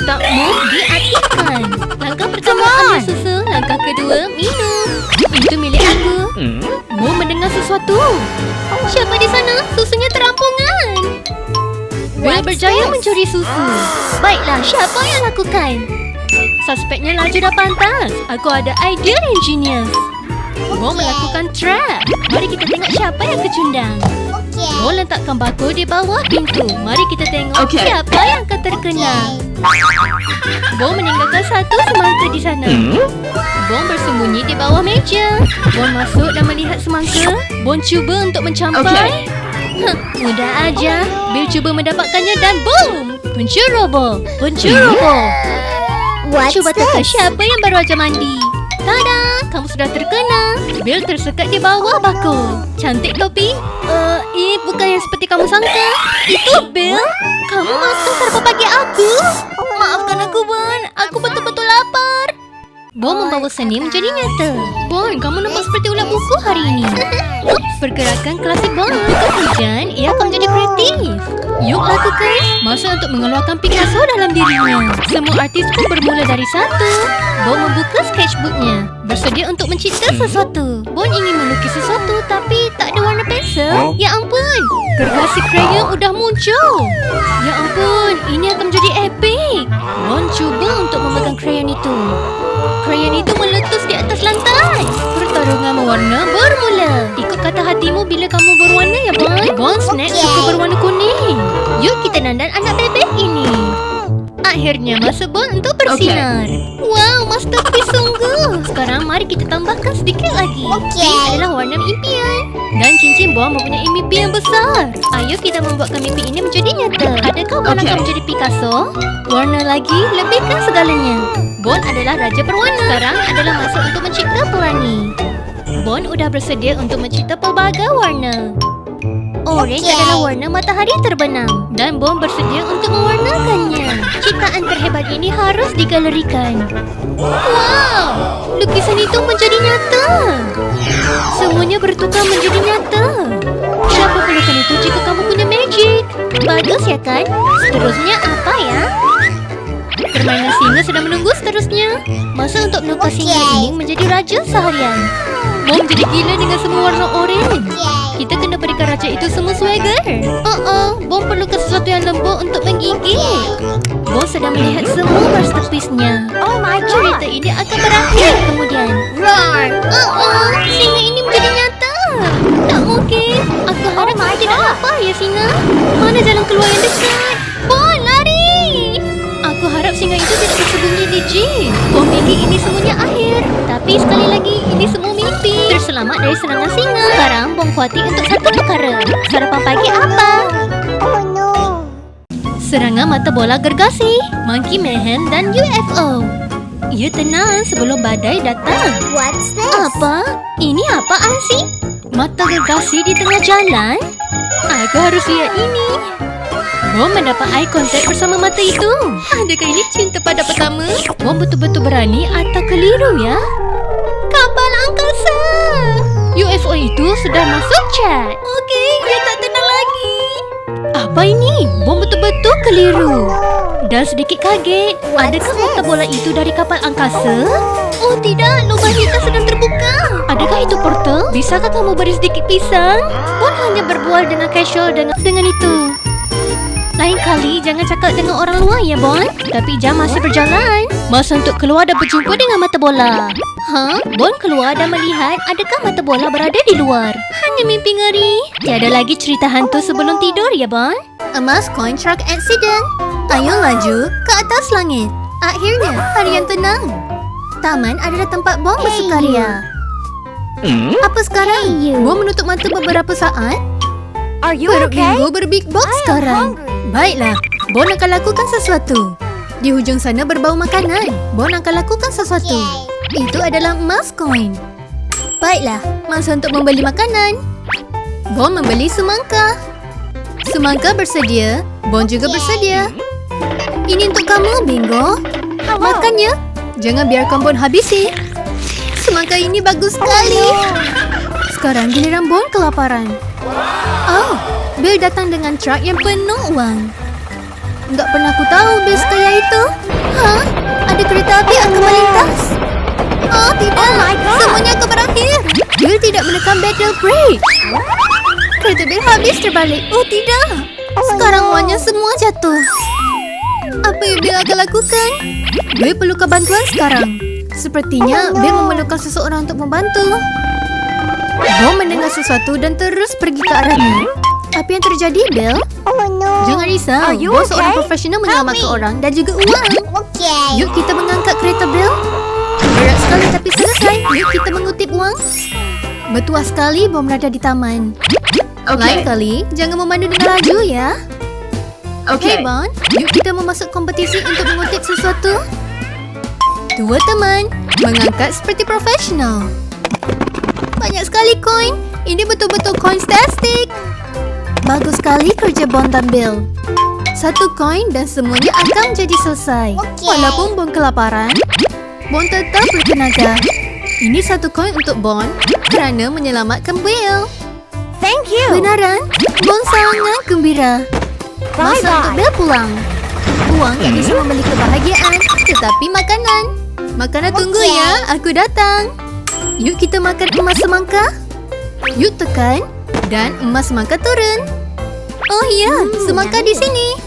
Stop move diaktifkan. Langkah pertama ambil susu. Langkah kedua minum. Itu milik aku. Mo mendengar sesuatu. Siapa di sana? Susunya terampungan. Bill berjaya mencuri susu. Baiklah, siapa yang lakukan? Suspeknya laju dah pantas. Aku ada idea yang genius. Mo melakukan trap. Mari kita tengok siapa yang kecundang. Mo letakkan bako di bawah pintu. Mari kita tengok siapa yang akan terkena. Bo meninggalkan satu semangka di sana. Bon bersembunyi di bawah meja. Bon masuk dan melihat semangka. Bon cuba untuk mencampai. Mudah aja. Bill cuba mendapatkannya dan boom! Penceroboh! Penceroboh! Cuba teka siapa yang baru aja mandi. Tada! Kamu sudah terkena. Bill tersekat di bawah bako. Cantik topi? Ini bukan yang seperti kamu sangka. Itu Bill. Kamu makan sarapan pagi aku. Maafkan aku, Bon. Aku betul-betul lapar. Bon membawa seni menjadi nyata. Bon, kamu nampak seperti ulat buku hari ini. Pergerakan klasik Bon. Bukan hujan, ia akan menjadi kreatif. Yuk lakukan. Masa untuk mengeluarkan Picasso dalam dirinya. Semua artis pun bermula dari satu. Bon membuka sketchbooknya. Bersedia untuk mencipta sesuatu. Bon ingin melukis sesuatu tapi tak ada warna pensel. Ya ampun, gergasi krayon udah muncul. Ya ampun, ini akan menjadi epik. Bon cuba untuk memegang krayon itu. Krayon itu meletus di atas lantai. Pertarungan mewarna bermula. Ikut kata hatimu bila kamu berwarna ya Bon. Bon snack suka berwarna kuning. Yuk kita dandan anak bebek ini. Akhirnya masa Bon untuk bersinar. Wow, masterpiece sungguh. Sekarang mari kita tambahkan sedikit lagi. Pink adalah warna impian. Dan cincin Bon mempunyai mimpi yang besar. Ayo kita membuatkan mimpi ini menjadi nyata. Adakah Bon akan menjadi Picasso? Warna lagi, lebihkan segalanya. Bon adalah raja berwarna. Sekarang adalah masa untuk mencipta pelangi. Bon udah bersedia untuk mencipta pelbagai warna. Orange adalah warna matahari terbenam. Dan Bon bersedia untuk mewarnakannya. Ciptaan terhebat ini harus digalerikan. Wow! Lukisan itu menjadi nyata. Semuanya bertukar menjadi nyata. Siapa perlukan itu jika kamu punya magic? Bagus ya kan? Seterusnya apa ya? Permainan singa sedang menunggu seterusnya. Masa untuk menukar singa ini menjadi raja seharian. Bon menjadi gila dengan semua warna orange. Kita kena berikan raja itu semua swagger. Bon perlukan sesuatu yang lembut untuk menggigit. Bon sedang melihat semua masterpiece-nya. Oh my God. Cerita ini akan berakhir kemudian. Roar! Singa ini menjadi nyata. Tak mungkin. Aku harap kamu tidak lapar ya singa. Mana jalan keluar yang dekat? Bon, lari! Aku harap singa itu tidak bersembunyi di jeep. Bon fikir ini semuanya akhir. Tapi sekali lagi, ini semua mimpi. Terselamat dari serangan singa. Sekarang Bon khawatir untuk satu perkara. Sarapan pagi apa? Oh no. Serangan mata bola gergasi, monkey mayhem dan UFO. Ya tenang sebelum badai datang. What's this? Apa? Ini apa Ansi? Mata gergasi di tengah jalan? Aku harus lihat ini. Bom mendapat eye contact bersama mata itu. Adakah ini cinta pada pertama? Bom betul-betul berani atau keliru ya? Kapal angkasa! UFO itu sudah masuk chat. Okey, dia tak tenang lagi. Apa ini? Bom betul-betul keliru. Dan sedikit kaget. Adakah mata bola itu dari kapal angkasa? Oh tidak, lubang hitam sedang terbuka. Adakah itu portal? Bisakah kamu beri sedikit pisang? Bon hanya berbual dengan casual dengan itu. Lain kali jangan cakap dengan orang luar ya Bon. Tapi jam masih berjalan. Masa untuk keluar dan berjumpa dengan mata bola. Bon keluar dan melihat adakah mata bola berada di luar. Hanya mimpi ngeri. Tiada lagi cerita hantu sebelum tidur ya Bon. Emas coin truck accident. Ayo laju ke atas langit. Akhirnya hari yang tenang. Taman adalah tempat Bon bersukaria. Apa sekarang? Bon menutup mata beberapa saat. Are you Perut okay? Bingo berbig box sekarang. Baiklah, Bon akan lakukan sesuatu. Di hujung sana berbau makanan. Bon akan lakukan sesuatu. Itu adalah emas koin. Baiklah, masa untuk membeli makanan. Bon membeli semangka. Semangka bersedia. Bon juga bersedia. Ini untuk kamu, Bingo. Makan ya. Jangan biarkan Bon habisi. Semangka ini bagus sekali. Sekarang giliran Bon kelaparan. Oh, Bill datang dengan truk yang penuh uang. Enggak pernah aku tahu Bill sekaya itu. Ada kereta api akan melintas. Oh tidak, Oh my God. semuanya akan berakhir. Bill tidak menekan pedal brake. Kereta Bill habis terbalik. Oh tidak, sekarang uangnya semua jatuh. Apa yang Bill akan lakukan? Bill perlukan bantuan sekarang. Sepertinya Bill memerlukan seseorang untuk membantu. Bom mendengar sesuatu dan terus pergi ke arahnya. Apa yang terjadi, Bill? Oh no. Jangan risau. Are you Bom seorang okay? profesional Help menyelamatkan me. orang dan juga uang. Okay. Yuk kita mengangkat kereta, Bill. Berat sekali tapi selesai. Yuk kita mengutip uang. Bertuah sekali Bom berada di taman. Lain Okay. kali, jangan memandu dengan laju ya. Okay. Hey, Bon. Yuk kita memasuk kompetisi untuk mengutip sesuatu. Dua teman mengangkat seperti profesional. Banyak sekali koin. Ini betul-betul koin tastic. Bagus sekali kerja Bon dan Bill. Satu koin dan semuanya akan menjadi selesai. Walaupun Bon kelaparan, Bon tetap bertenaga. Ini satu koin untuk Bon kerana menyelamatkan Bill. Thank you. Benaran, Bon sangat gembira. Masa untuk Bye-bye. Bill pulang. Uang tak bisa membeli kebahagiaan, tetapi makanan. Makanan tunggu ya, aku datang. Yuk kita makan emas semangka. Yuk tekan dan emas semangka turun. Oh ya, semangka di sini.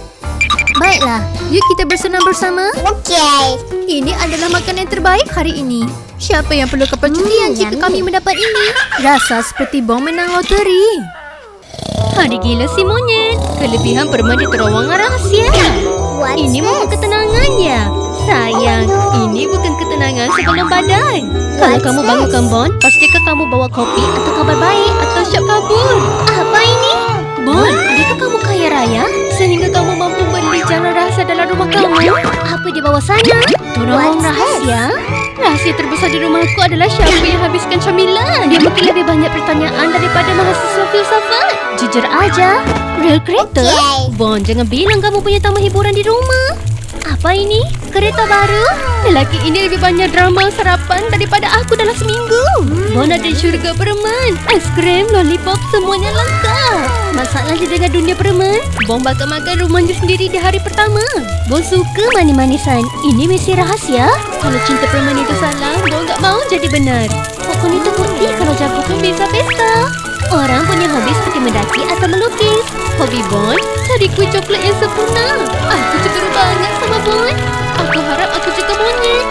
Baiklah, yuk kita bersenam bersama. Okay. Ini adalah makanan terbaik hari ini. Siapa yang perlu kepercayaan jika kami mendapat ini? Rasa seperti Bom menang loteri. Hari gila si monyet. Kelebihan permen di terowongan rahasia. What's Ini bukan ketenangan ya. Sayang, ini bukan ketenangan sebelum badai. Kalau kamu bangunkan Bon, pastikan kamu bawa kopi atau kabar baik atau syok kabur. Apa ini? Bon, adakah kamu kaya raya? Sehingga kamu mampu beli jalan rahasia dalam rumah kamu? Apa di bawah sana? Terowongan What's rahasia? Rahasia terbesar di rumahku adalah siapa yang habiskan camilan. Dia mungkin lebih banyak pertanyaan daripada mahasiswa filsafat. Jujur aja, real kereta? Okay. Bon, jangan bilang kamu punya taman hiburan di rumah. Apa ini? Kereta baru? Lelaki ini lebih banyak drama sarapan daripada aku dalam seminggu. Bon ada syurga permen. Es krim, lollipop, semuanya lengkap. Masalahnya dengan dunia permen, Bon bakal makan rumahnya sendiri di hari pertama. Bon suka manis-manisan. Ini misi rahasia. Kalau cinta permen itu salah, Bon tak mau jadi benar. Pokok itu putih kalau jagung bisa pesta. Orang punya hobi seperti mendaki atau melukis. Hobi Bon, cari kuih coklat yang sempurna. Aku cemburu banget sama Bon. Aku harap aku juga monyet.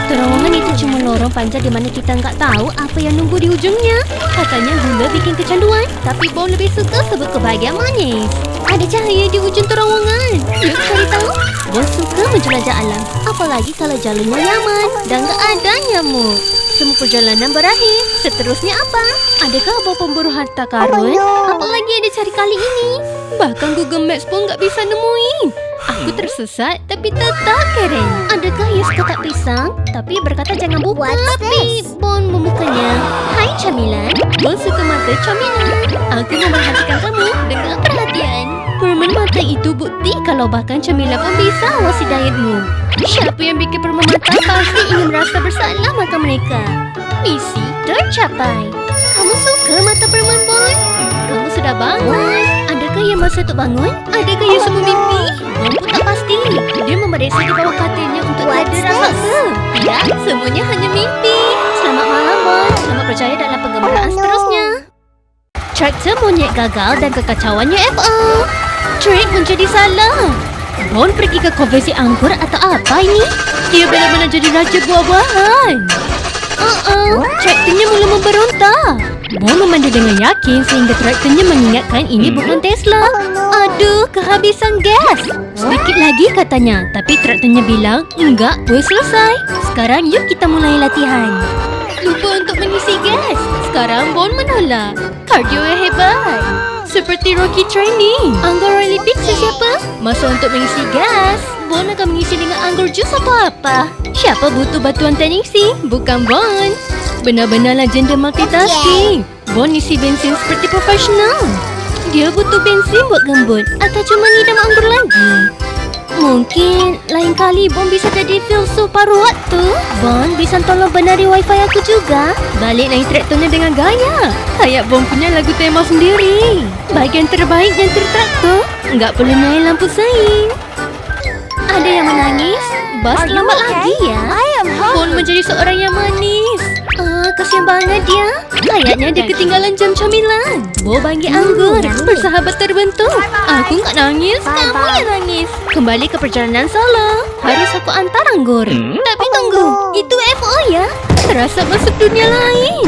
Terowongan itu cuma lorong panjang di mana kita nggak tahu apa yang nunggu di ujungnya. Katanya gula bikin kecanduan, tapi Bon lebih suka sebut kebahagiaan manis. Ada cahaya di ujung terowongan. Yuk cari tahu. Bon suka menjelajah alam, apalagi kalau jalurnya nyaman dan nggak ada nyamuk. Semua perjalanan berakhir. Seterusnya apa? Adakah bawa pemburu harta karun? Apalagi ada cari kali ini? Bahkan Google Maps pun nggak bisa nemuin. Aku tersesat tapi tetap keren. Adakah Yes kotak pisang? Tapi berkata jangan buka. What's Tapi Bon membukanya. Hai camilan, Bon suka mata Camila. Aku memerhatikan kamu dengan perhatian. Permen mata itu bukti kalau bahkan Camila pun bisa awasi dietmu. Siapa yang bikin permen mata pasti ingin merasa bersalah mata mereka. Misi tercapai. Kamu suka mata permen, Bon? Kamu sudah bangun. Adakah yang masa untuk bangun? Adakah yang semua mimpi? Bon pun tak pasti. Dia memeriksa di bawah katilnya untuk tiada rasa. Tidak, semuanya hanya mimpi. Selamat malam, Bon. Selamat berjaya dalam pengembaraan seterusnya. Traktor monyet gagal dan kekacauannya FO. Trik menjadi salah. Bon pergi ke konversi anggur atau apa ini? Dia benar-benar jadi raja buah-buahan. Traktornya mula memberontak. Bon memandu dengan yakin sehingga traktornya mengingatkan ini bukan Tesla. Aduh, kehabisan gas. Sedikit lagi katanya, tapi traktornya bilang, enggak, pun selesai. Sekarang yuk kita mulai latihan. Lupa untuk mengisi gas. Sekarang Bon menolak. Kardio yang hebat. Seperti Rocky Training. Anggur Rally Big siapa? Masa untuk mengisi gas. Bon akan mengisi dengan anggur jus atau apa? Siapa butuh bantuan teknisi? Bukan Bon. Benar-benar legenda multitasking. Bon isi bensin seperti profesional. Dia butuh bensin buat gembut atau cuma ngidam anggur lagi? Mungkin lain kali Bon bisa jadi filsuf paruh waktu. Bon bisa tolong benari wifi aku juga. Balik naik traktornya dengan gaya. Kayak Bon punya lagu tema sendiri. Bahagian terbaik dan traktor. Enggak perlu naik lampu saing. Ada yang menangis? Bas lambat lagi ya. Bon menjadi seorang yang manis. Kasihan banget dia. Kayaknya dia ketinggalan jam camilan. Bo bagi anggur. Persahabat terbentuk. Aku nggak nangis, kamu yang nangis. Kembali ke perjalanan solo. Harus aku antar anggur. Tapi tunggu, itu FO ya? Terasa masuk dunia lain.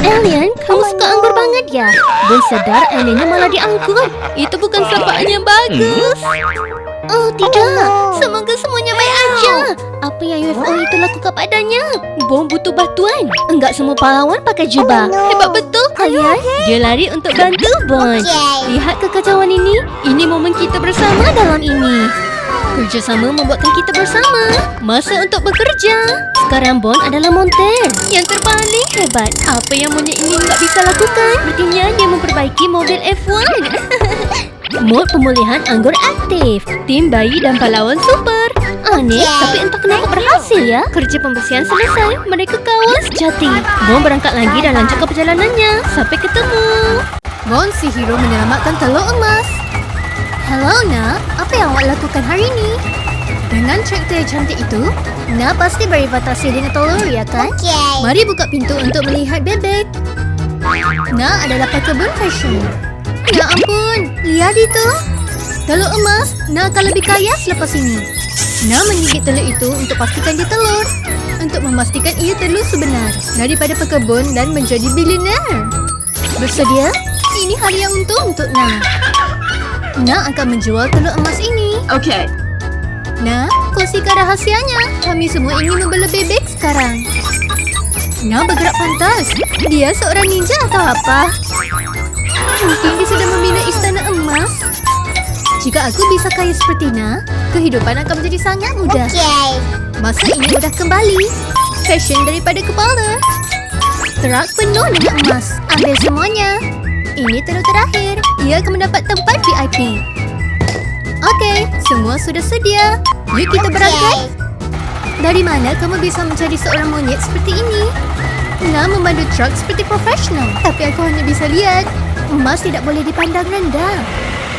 Alien, kamu suka anggur banget ya? Bon sadar aliennya malah diangkut. Itu bukan sapaan yang bagus. Oh tidak, semoga semuanya baik aja. Apa yang UFO itu lakukan padanya? Bon butuh bantuan. Enggak semua pahlawan pakai jubah. Hebat betul kalian. Dia lari untuk bantu Bon. Lihat kekacauan ini. Ini momen kita bersama dalam ini. Kerjasama membuatkan kita bersama. Masa untuk bekerja. Sekarang Bon adalah monter yang terpaling hebat. Apa yang monyet ini nggak bisa lakukan? Sepertinya dia memperbaiki mobil F1. Mod pemulihan anggur aktif. Tim bayi dan pahlawan super. Aneh, tapi entah kenapa berhasil ya. Kerja pembersihan selesai. Mereka kawan sejati. Bon berangkat lagi dan lanjut ke perjalanannya. Sampai ketemu. Bon si hero menyelamatkan telur emas. Hello nak, apa yang awak lakukan hari ini? Dengan traktor yang cantik itu, nak pasti beribatasi dengan telur ya kan? Mari buka pintu untuk melihat bebek. Nak adalah pekebun fashion. Ya ampun, lihat itu. Telur emas, nak akan lebih kaya selepas ini. Nak menggigit telur itu untuk pastikan dia telur. Untuk memastikan ia telur sebenar. Daripada pekebun dan menjadi bilioner. Bersedia? Ini hari yang untung untuk Nak. Nak akan menjual telur emas ini. Okay. Nak, kongsikan rahasianya. Kami semua ingin membela bebek sekarang. Nak bergerak pantas. Dia seorang ninja atau apa? Mungkin dia sudah membina istana emas. Jika aku bisa kaya seperti Nak, kehidupan akan menjadi sangat mudah. Masa ini sudah kembali. Fashion daripada kepala. Truk penuh dengan emas. Ambil semuanya. Ini telur terakhir. Ia akan mendapat tempat VIP. Okey, semua sudah sedia. Yuk kita berangkat. Dari mana kamu bisa menjadi seorang monyet seperti ini? Nak memandu truk seperti profesional. Tapi aku hanya bisa lihat. Emas tidak boleh dipandang rendah.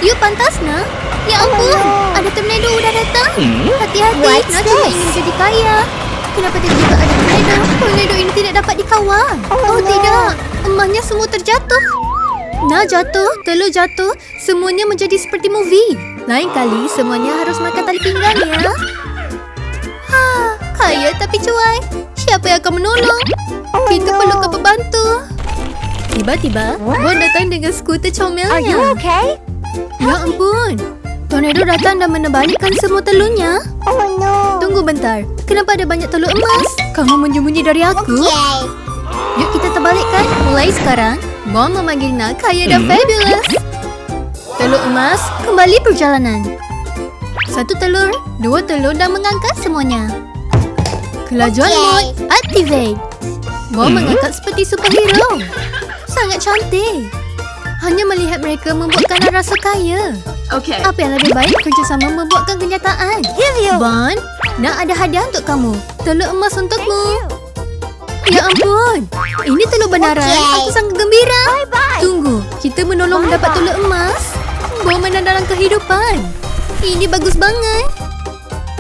Yuk pantas Nak. Ya ampun, ada tornado sudah datang. Hati-hati, Nak cuma ingin jadi kaya. Kenapa tiba-tiba ada tornado? Tornado ini tidak dapat dikawal. Oh tidak, emasnya semua terjatuh. Nak jatuh, telur jatuh. Semuanya menjadi seperti movie. Lain kali semuanya harus makan tali pinggang ya. Kaya tapi cuai. Siapa yang akan menolong? Kita perlukan pembantu. Tiba-tiba, Bon datang dengan skuter comelnya. Ya ampun, tornado datang dan menerbalikan semua telurnya. Tunggu bentar, kenapa ada banyak telur emas? Kamu menyembunyi dari aku? Yuk kita terbalikkan. Mulai sekarang, Bon memanggil Nak kaya dan fabulous. Telur emas, kembali perjalanan. 1 telur, 2 telur dan mengangkat semuanya. Kelajuan mod, activate. Bon mengangkat seperti superhero. Sangat cantik. Hanya melihat mereka membuatkan rasa kaya. Okay. Apa yang lebih baik kerjasama membuatkan kenyataan. Bon, nak ada hadiah untuk kamu. Telur emas untukmu. Ya ampun, ini telur benaran. Okey. Aku sangat gembira. Bye-bye. Tunggu, kita menolong mendapat telur emas. Bon menandalang kehidupan. Ini bagus banget.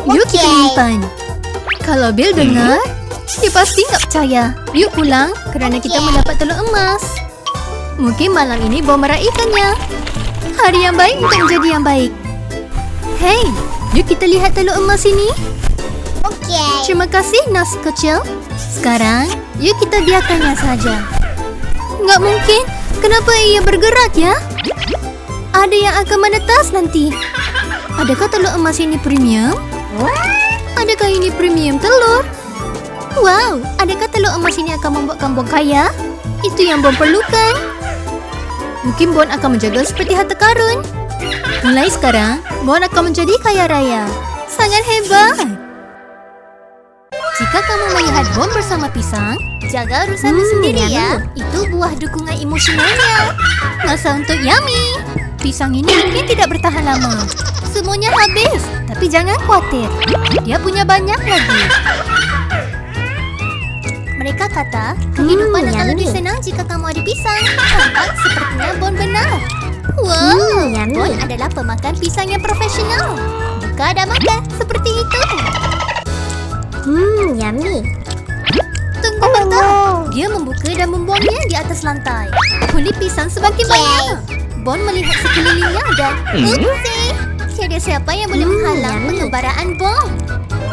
Yuk kita Okey. menyimpan. Kalau Bill dengar, dia pasti tak percaya. Yuk pulang kerana kita Okey. mendapat telur emas. Mungkin malam ini Bon meraihkannya. Hari yang baik untuk menjadi yang baik. Hei, yuk kita lihat telur emas ini. Okay. Terima kasih, nasi kecil. Sekarang, yuk kita biarkannya saja. Nggak mungkin. Kenapa ia bergerak ya? Ada yang akan menetas nanti. Adakah telur emas ini premium? Adakah ini premium telur? Wow, adakah telur emas ini akan membuatkan Bon kaya? Itu yang Bon perlukan. Mungkin Bon akan menjaga seperti harta karun. Mulai sekarang, Bon akan menjadi kaya raya. Sangat hebat. Jika kamu melihat Bon bersama pisang, jaga urusanmu sendiri ya. Itu buah dukungan emosionalnya. Masa untuk Yummy. Pisang ini mungkin tidak bertahan lama. Semuanya habis, tapi jangan khawatir. Dia punya banyak lagi. Mereka kata, kehidupan akan lebih senang jika kamu ada pisang. Tampak sepertinya Bon benar. Wow, yummy. Bon adalah pemakan pisang yang profesional. Buka dan makan seperti itu. Yummy. Tunggu bentar. Dia membuka dan membuangnya di atas lantai. Kulit pisang semakin Okey. banyak. Bon melihat sekelilingnya dan upsi. Tiada siapa yang boleh menghalang yummy. pengebaraan Bon.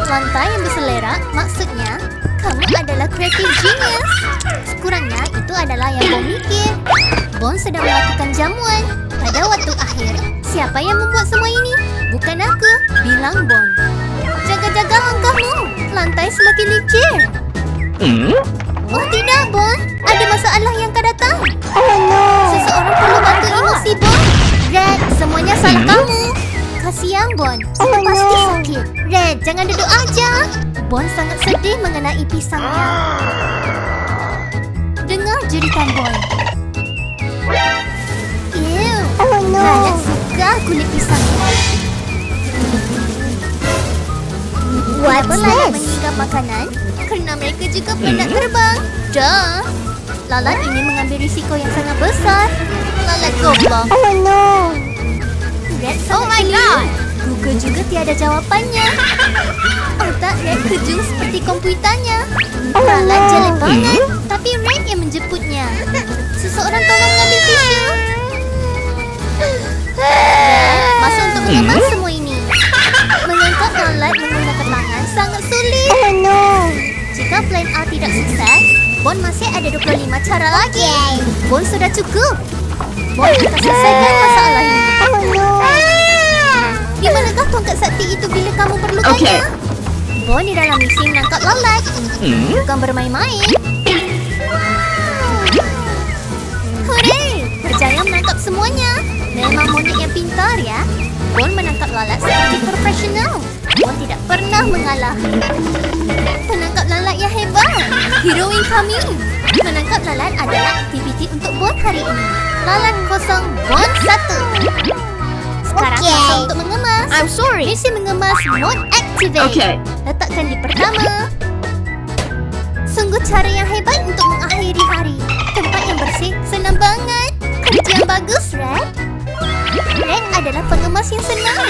Lantai yang berselerak, maksudnya kamu adalah creative genius. Sekurangnya itu adalah yang Bon mikir. Bon sedang melakukan jamuan. Pada waktu akhir, siapa yang membuat semua ini? Bukan aku, bilang Bon. Jaga-jaga langkahmu. Lantai semakin licin. Oh tidak, Bon. Ada masalah yang akan datang. Seseorang perlu bantu emosi, Bon. Red, semuanya salah kamu. Kasihan, Bon. Itu pasti sakit. Red, jangan duduk aja. Bon sangat sedih mengenai pisangnya. Dengar jeritan Bon. Ew, Lalat suka kulit pisangnya. What's Kenapa lalat this? menyingkap makanan? Kerana mereka juga penat terbang. Dah. Lalat ini mengambil risiko yang sangat besar. Lalat goblok. Red sangat keliru. Google juga tiada jawapannya. Otak Red kejung seperti komputernya. Lalat jelek banget, tapi Red yang menjemputnya. Seseorang tolong mengambil tisu. Red, masa untuk mengemas semua ini. Mengangkat lalat menggunakan tangan sangat sulit. Jika plan A tidak sukses, Bon masih ada 25 cara lagi. Bon sudah cukup. Bon akan selesaikan masalah ini. Di manakah tongkat sakti itu bila kamu perlukannya? Okey. Bon di dalam misi menangkap lalat. Bukan bermain-main. Hooray! Berjaya menangkap semuanya. Memang monyet yang pintar ya. Bon menangkap lalat seperti profesional. Bon tidak pernah mengalah. Penangkap lalat yang hebat. Heroin kami. Menangkap lalat adalah aktiviti untuk Bon hari ini. Lalat kosong, Bon 1. Sekarang Okey. masa untuk mengemas. I'm sorry. Misi mengemas mode activate. Okay. Letakkan di pertama. Sungguh cara yang hebat untuk mengakhiri hari. Tempat yang bersih, senang banget. Kerja yang bagus, Red. Red adalah pengemas yang senang.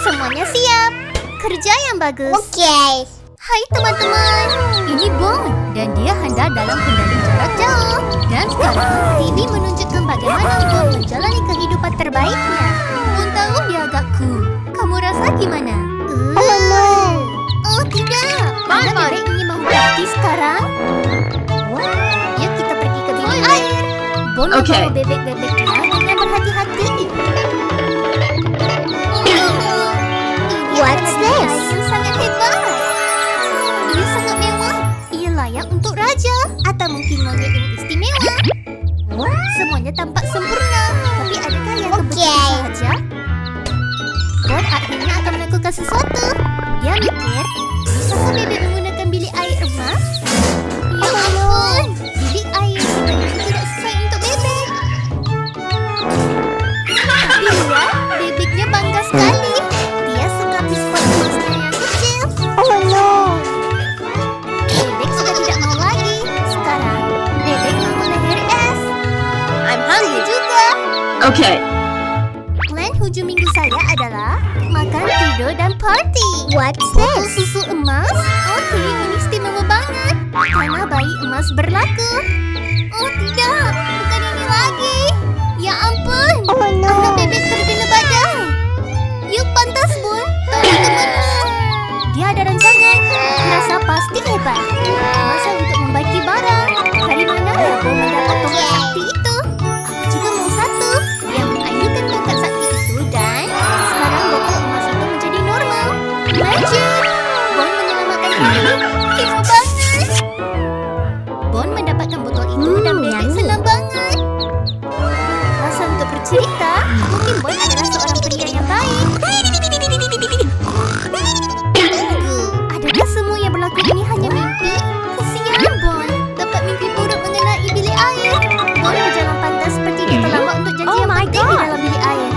Semuanya siap. Kerja yang bagus. Okay. Hai teman-teman, ini Bon dan dia handal dalam kendali jarak jauh. Dan sekarang TV menunjukkan bagaimana Bon menjalani kehidupan terbaiknya. Bon tahu dia agak cool. Kamu rasa gimana? Oh tidak, mana bebek ini mau mati sekarang? Yuk kita pergi ke bilik air. Bon Okey. membawa bebek-bebeknya dengan berhati-hati. Ini What's adalah this? air yang sangat hebat. Ia sangat mewah. Ia layak untuk raja atau mungkin monyet yang istimewa. Semuanya tampak sempurna. Tapi adakah yang kebetulan Okey. sahaja? Bon akhirnya akan melakukan sesuatu. Dia mikir, bisakah bebek menggunakan bilik air emas? Ya ampun, bilik air sebenarnya tidak sesuai untuk bebek. Okay. Plan hujung minggu saya adalah makan, tidur, dan party. What's Botol this? susu emas? Okey, ini istimewa banget. Karena bayi emas berlaku. Oh tidak, bukan ini lagi. Ya ampun, Oh anak no. bebek terkena badai. Yuk pantas bun, tolong temanmu. Dia ada rancangan, rasa pasti hebat. Masa untuk membagi barang. Dari mana ya bun mendapat tongkat sakti itu? Aku juga mau satu yang mengayuhkan tongkat sakti itu dan sekarang botol emas itu menjadi normal. Magic! Bon menyelamatkan hari. Hebat banget. Bon mendapatkan botol itu dan bebek senang banget. Rasa untuk bercerita, mungkin Bon adalah seorang pria yang baik. Tunggu, adakah semua yang berlaku ini hanya mimpi? Kesian Bon, dapat mimpi buruk mengenai bilik air. Bon berjalan pantas seperti dia terlambat untuk janji yang penting di dalam bilik air.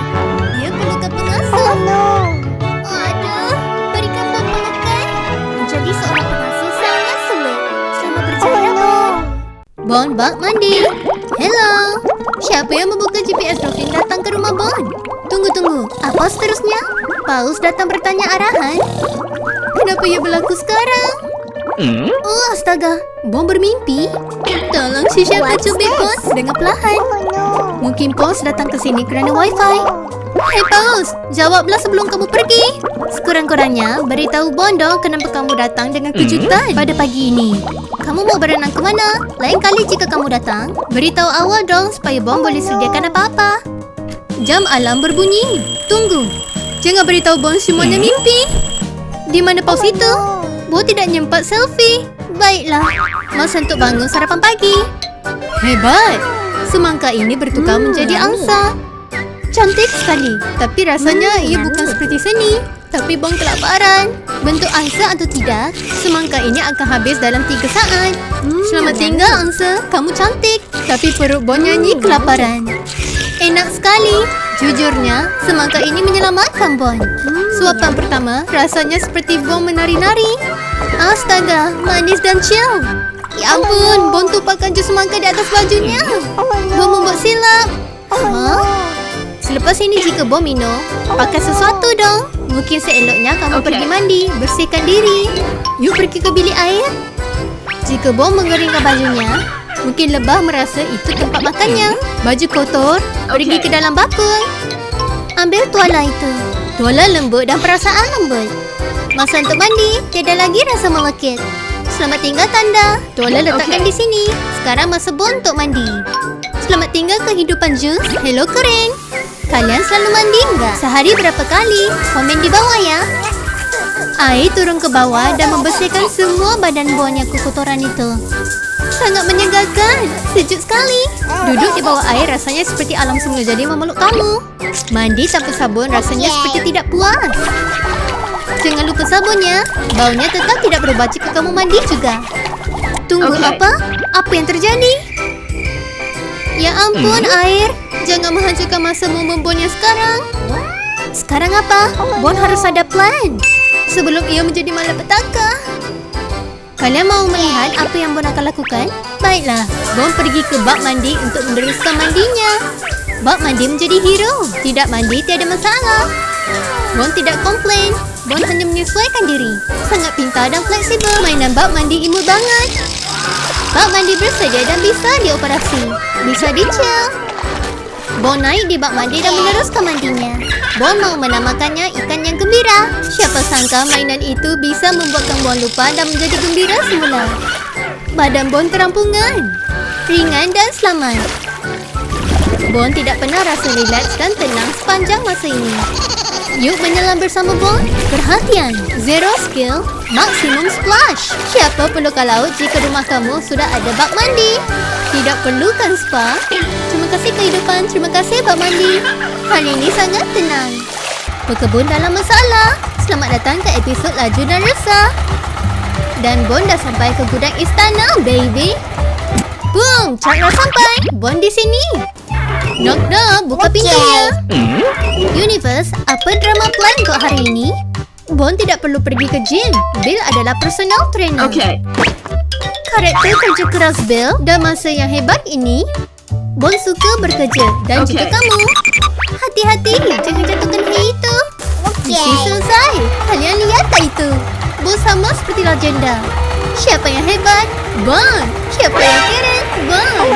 Dia perlukan Oh pengasuh. no. Aduh, berikan Bon pelukan. Menjadi seorang pengasuh sangat sulit. Selamat berjaya, Bon. Bon bak mandi. Hello. Siapa yang membuka GPS Dolphin datang ke rumah Bon? Tunggu. Apa seterusnya? Paus datang bertanya arahan. Kenapa ia berlaku sekarang? Oh, astaga. Bon bermimpi. Tolong siapa What's cubit Bon this? dengan perlahan. Oh no. Mungkin Paus datang ke sini kerana Wi-Fi. Hei Paus, jawablah sebelum kamu pergi. Sekurang-kurangnya, beritahu Bon dong kenapa kamu datang dengan kejutan pada pagi ini. Kamu mau berenang ke mana? Lain kali jika kamu datang, beritahu awal dong supaya Bon boleh sediakan apa-apa. Jam alarm berbunyi. Tunggu. Jangan beritahu Bon semuanya mimpi. Di mana Paus itu? Bon tidak nyempat selfie. Baiklah, masa untuk bangun sarapan pagi. Hebat. Semangka ini bertukar menjadi angsa. Cantik sekali, tapi rasanya ia bukan seperti seni. Tapi Bon kelaparan. Bentuk angsa atau tidak, semangka ini akan habis dalam 3 saat. Selamat tinggal angsa, kamu cantik. Tapi perut Bon nyanyi kelaparan. Enak sekali. Jujurnya, semangka ini menyelamatkan Bon. Suapan pertama rasanya seperti Bon menari-nari. Astaga, manis dan chill. Ya ampun, Bon tumpahkan jus semangka di atas bajunya. Bon membuat silap. Hah? Selepas ini jika Bon minum, pakai sesuatu dong. Mungkin seeloknya kamu Okey. pergi mandi, bersihkan diri. Yuk pergi ke bilik air. Jika Bon mengeringkan bajunya, mungkin lebah merasa itu tempat makannya. Baju kotor, pergi Okey. ke dalam bakul. Ambil tuala itu. Tuala lembut dan perasaan lembut. Masa untuk mandi, tiada lagi rasa melekit. Selamat tinggal tanda. Tuala letakkan Okey. di sini. Sekarang masa Bon untuk mandi. Selamat tinggal kehidupan jus. Hello kering. Kalian selalu mandi enggak? Sehari berapa kali? Komen di bawah ya. Air turun ke bawah dan membersihkan semua badan Bon yang kekotoran itu. Sangat menyegarkan. Sejuk sekali. Duduk di bawah air rasanya seperti alam semula jadi memeluk kamu. Mandi tanpa sabun rasanya seperti tidak puas. Jangan lupa sabunnya. Baunya tetap tidak berubah jika kamu mandi juga. Tunggu Okey. apa? Apa yang terjadi? Ya ampun, air. Jangan menghancurkan masa momen Bon yang sekarang. Sekarang apa? Bon harus ada plan. Sebelum ia menjadi malapetaka. Kalian mau melihat apa yang Bon akan lakukan? Baiklah, Bon pergi ke bak mandi untuk meneruskan mandinya. Bak mandi menjadi hero. Tidak mandi tiada masalah. Bon tidak komplain. Bon hanya menyesuaikan diri. Sangat pintar dan fleksibel. Mainan bak mandi imut banget. Bak mandi bersedia dan bisa dioperasi. Bisa dicel. Bon naik di bak mandi dan meneruskan mandinya. Bon mau menamakannya ikan yang gembira. Siapa sangka mainan itu bisa membuatkan Bon lupa dan menjadi gembira semula. Badan Bon kerampungan. Ringan dan selamat. Bon tidak pernah rasa rileks dan tenang sepanjang masa ini. Yuk menyelam bersama Bon. Perhatian, zero skill, maksimum splash. Siapa perlu ke laut jika rumah kamu sudah ada bak mandi? Tidak perlukan spa. Terima kasih kehidupan, terima kasih bak mandi. Hari ini sangat tenang. Berkebun dalam masalah. Selamat datang ke episod Laju dan Resah. Dan Bon dah sampai ke gudang istana, baby. Boom, Chandra sampai. Bon di sini. Knock knock, buka pintunya. Universe, apa drama plan kau hari ini? Bon tidak perlu pergi ke gym. Bill adalah personal trainer. Okay. Karakter kerja keras Bill dan masa yang hebat ini. Bon suka bekerja dan juga Okay. kamu. Hati-hati, jangan jatuhkan hay itu. Misi Okay. selesai. Kalian lihat tak itu? Bon sama seperti legenda. Siapa yang hebat? Bon. Siapa yang keren? Bon.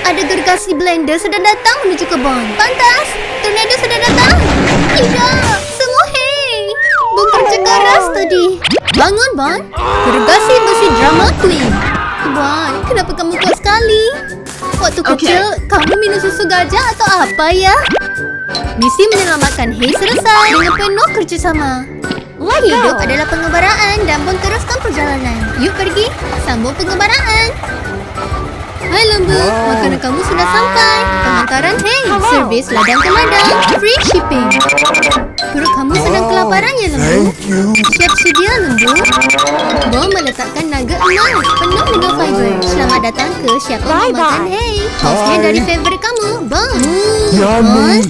Ada gergasi blender sedang datang menuju ke Bon. Pantas, tornado sedang datang. Tidak, semua hay. Bon kerja keras tadi. Bangun, Bon. Gergasi besi drama queen. Bon, kenapa kamu kuat sekali? Waktu Okay. kecil, kamu minum susu gajah atau apa ya? Misi menyelamatkan hay selesai dengan penuh kerjasama. Hidup adalah pengembaraan dan Bon teruskan perjalanan. Yuk pergi, sambung pengembaraan. Hai lembu, makanan kamu sudah sampai. Pengantaran hay, servis ladang ke ladang, free shipping. Perut kamu sedang kelaparan ya lembu? Siap sedia lembu? Bon meletakkan nugget emas penuh dengan fiber. Selamat datang ke Siapa Memakan Hay. Hostnya dari favorit kamu, Bon. Bon,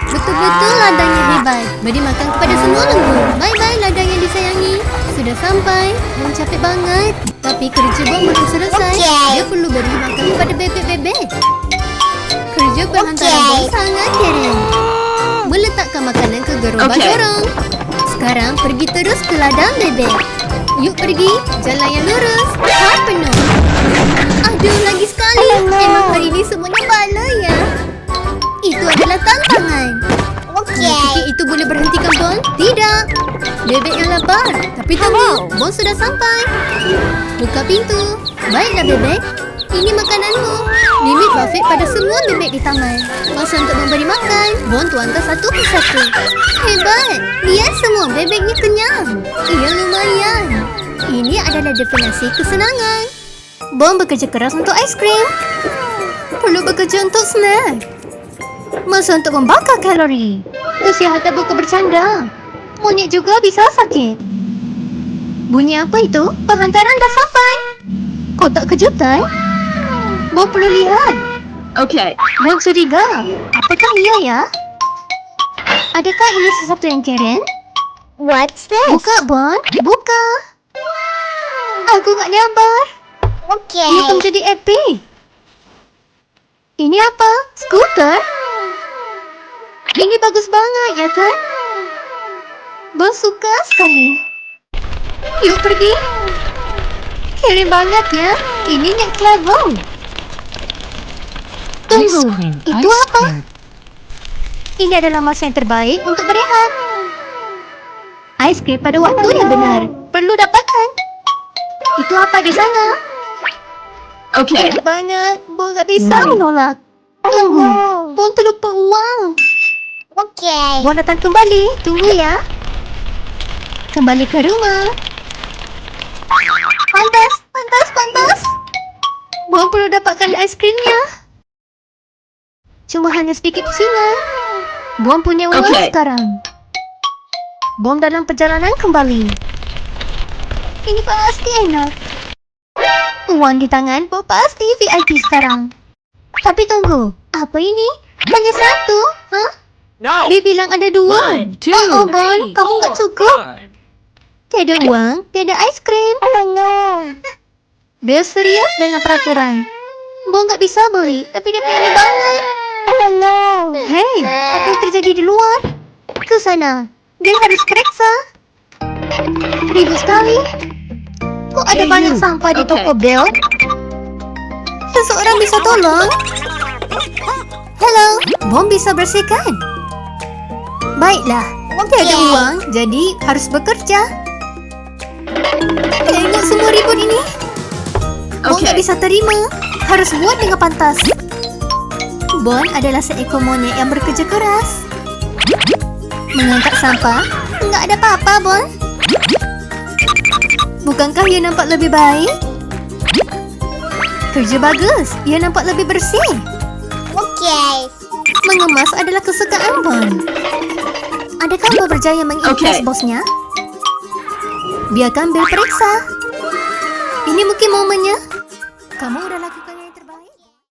betul-betul ladangnya hebat. Beri makan kepada semua lembu. Bye-bye ladang yang disayangi. Sudah sampai. Bon capek banget. Tapi kerja Bon belum selesai. Okay. Dia perlu beri makan kepada bebek-bebek. Kerja perhantaran Bon sangat keren. Meletakkan makanan ke gerobak-gerong. Sekarang pergi terus ke ladang bebek. Yuk pergi, jalan yang lurus. Hal penuh. Aduh, lagi sekali. Emang hari ini semuanya bala ya. Itu adalah tantangan. Okay. Fikir itu boleh berhentikan Bon? Tidak. Bebek yang lapar. Tapi tunggu, Bon sudah sampai. Buka pintu. Baiklah bebek. Ini makananmu. Limit buffet pada semua bebek di taman. Masa untuk memberi makan. Bon tuangkan satu persatu. Hebat. Lihat semua bebeknya kenyang. Ia lumayan. Ini adalah definisi kesenangan. Bon bekerja keras untuk aiskrim. Perlu bekerja untuk snack. Masa untuk membakar kalori. Kesihatan bukan bercanda. Monyet juga bisa sakit. Bunyi apa itu? Perhantaran dah sampai. Kotak kejutan? Bon perlu lihat. Okay. Bon curiga. Apakah ia ya? Adakah ini sesuatu yang keren? What's this? Buka, Bon. Buka. Aku tak nyabar. Ini akan Okay. menjadi epic. Ini apa? Skuter? Ini bagus banget, ya kan? Bon suka sekali. Yuk pergi. Keren banget ya. Ini next level. Tunggu. Itu apa? Ini adalah masa yang terbaik untuk berehat. Ais krim pada waktu yang benar. Perlu dapatkan. Itu apa di sana? Okay. Banyak. Bon tak bisa menolak. Tunggu. Bon terlupa uang. Okay. Bon datang kembali. Tunggu ya. Kembali ke rumah. Pantas. Bon perlu dapatkan aiskrimnya. Cuma hanya sedikit pusingan. Bon punya uang Okay. sekarang. Bon dalam perjalanan kembali. Ini pasti enak. Uang di tangan, Bon pasti VIP sekarang. Tapi tunggu, apa ini? Hanya satu? Hah? No. Dia bilang ada dua. 1, 2, Oh, Bon, 3, kamu tak 4, cukup. 5. Tiada uang, tiada aiskrim. Dia serius dengan peraturan. Bon tak bisa beli, tapi dia pengen banget. Hei, apa yang terjadi di luar? Ke sana. Dia harus periksa. Ribut sekali. Kok ada banyak sampah di Okay. toko Bel? Seseorang bisa tolong? Hello, Bon bisa bersihkan. Baiklah, tiada uang, jadi harus bekerja. Tengok semua ribut ini. Bon tak Okay. bisa terima. Harus buat dengan pantas. Bon adalah seekor monyet yang bekerja keras. Mengangkat sampah? Enggak ada apa-apa, Bon. Bukankah ia nampak lebih baik? Kerja bagus. Ia nampak lebih bersih. Okay. Mengemas adalah kesukaan Bon. Adakah Bon berjaya mengimpress Okay. bosnya? Biarkan Bill periksa. Ini mungkin momennya. Kamu udah lakukan yang terbaik.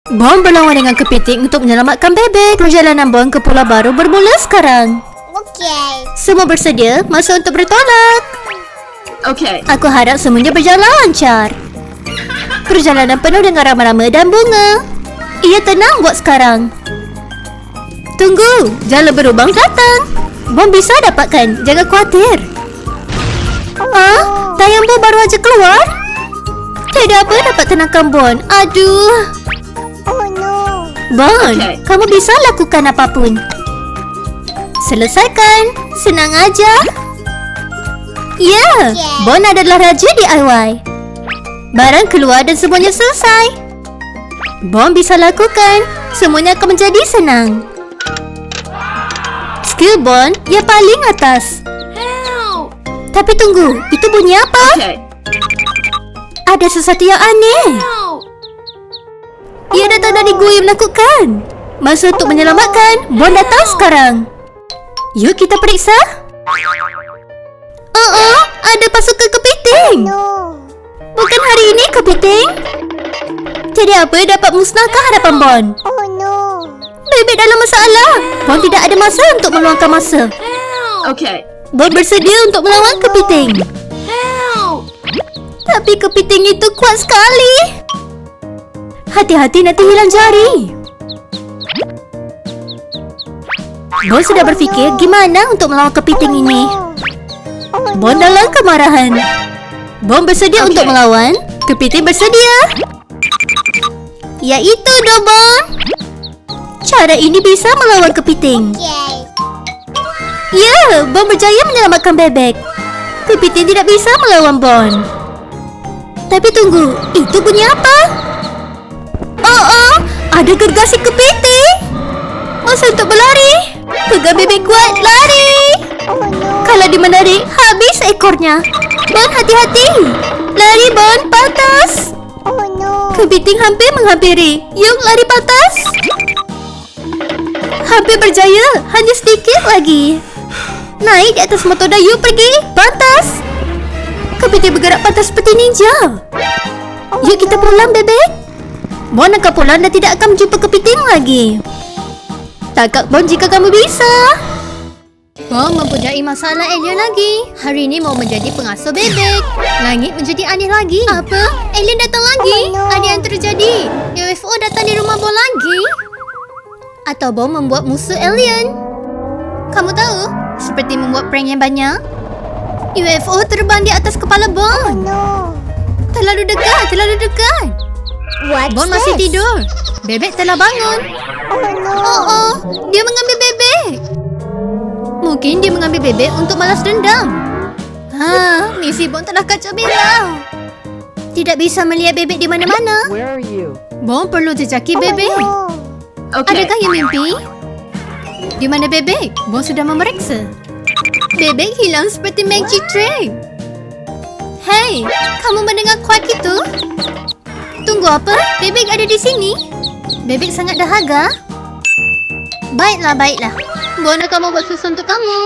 Bon berlawan dengan kepiting untuk menyelamatkan bebek. Perjalanan Bon ke pulau baru bermula sekarang. Okay. Semua bersedia? Masa untuk bertolak. Okay. Aku harap semuanya berjalan lancar. Perjalanan penuh dengan rama-rama dan bunga. Ia tenang buat sekarang. Tunggu, jala berlubang datang. Bom bisa dapatkan, jangan khawatir. Tayang bom baru aja keluar. Tidak apa dapat tenangkan Bon. Aduh. Oh no. Bon, Okay. kamu bisa lakukan apapun. Selesaikan, senang aja. Ya, Bon adalah raja DIY. Barang keluar dan semuanya selesai. Bon bisa lakukan, semuanya akan menjadi senang. Skill Bon yang paling atas. Tapi tunggu, itu bunyi apa? Okay. Ada sesuatu yang aneh. Ia datang dari gua yang menakutkan. Masa untuk menyelamatkan, Bon datang sekarang. Yuk kita periksa. Ada pasukan kepiting. No. Bukan hari ini kepiting. Jadi apa dapat musnahkan hadapan Bon? Oh no. Bebek dalam masalah. Bon tidak ada masa untuk meluangkan masa. Okay. Bon bersedia untuk melawan kepiting. Tapi kepiting itu kuat sekali. Hati-hati nanti hilang jari. Bon sudah berfikir gimana untuk melawan kepiting ini. Bon dalam kemarahan. Bon bersedia Okay. untuk melawan. Kepiting bersedia. Yaitu dong Bon. Cara ini bisa melawan kepiting. Okay. Ya, Bon berjaya menyelamatkan bebek. Kepiting tidak bisa melawan Bon. Tapi tunggu, itu bunyi apa? Ada gergasi kepiting. Masa untuk berlari. Pegang bebek kuat, lari. Oh no. Kalau dimenarik, habis ekornya. Bon, hati-hati. Lari Bon, pantas. Oh no. Kepiting hampir menghampiri. Yuk, lari pantas. Hampir berjaya, hanya sedikit lagi. Naik di atas motor dan yuk pergi. Pantas. Kepiting bergerak pantas seperti ninja. Yuk kita pulang bebek. Bon akan pulang dan tidak akan menjumpa kepiting lagi. Tangkap Bon jika kamu bisa. Bon mempunyai masalah alien lagi. Hari ini mau menjadi pengasuh bebek. Langit menjadi aneh lagi. Apa? Alien datang lagi? Oh, no. Ada yang terjadi? UFO datang di rumah Bon lagi? Atau Bon membuat musuh alien? Kamu tahu? Seperti membuat prank yang banyak. UFO terbang di atas kepala Bon. No. Terlalu dekat, terlalu dekat. What's Bon masih this? tidur. Bebek telah bangun. Oh no. Dia mengambil bebek. Mungkin dia mengambil bebek untuk balas dendam. Misi Bon telah kacau balau. Tidak bisa melihat bebek di mana-mana. Where are you? Bon perlu jejaki bebek. Oh, Okay. Adakah yang mimpi? Di mana bebek? Bon sudah memeriksa. Bebek hilang seperti magic trick. Hei, kamu mendengar kuak itu? Tunggu apa? Bebek ada di sini. Bebek sangat dahaga. Baiklah, baiklah. Bon akan membuat susu untuk kamu.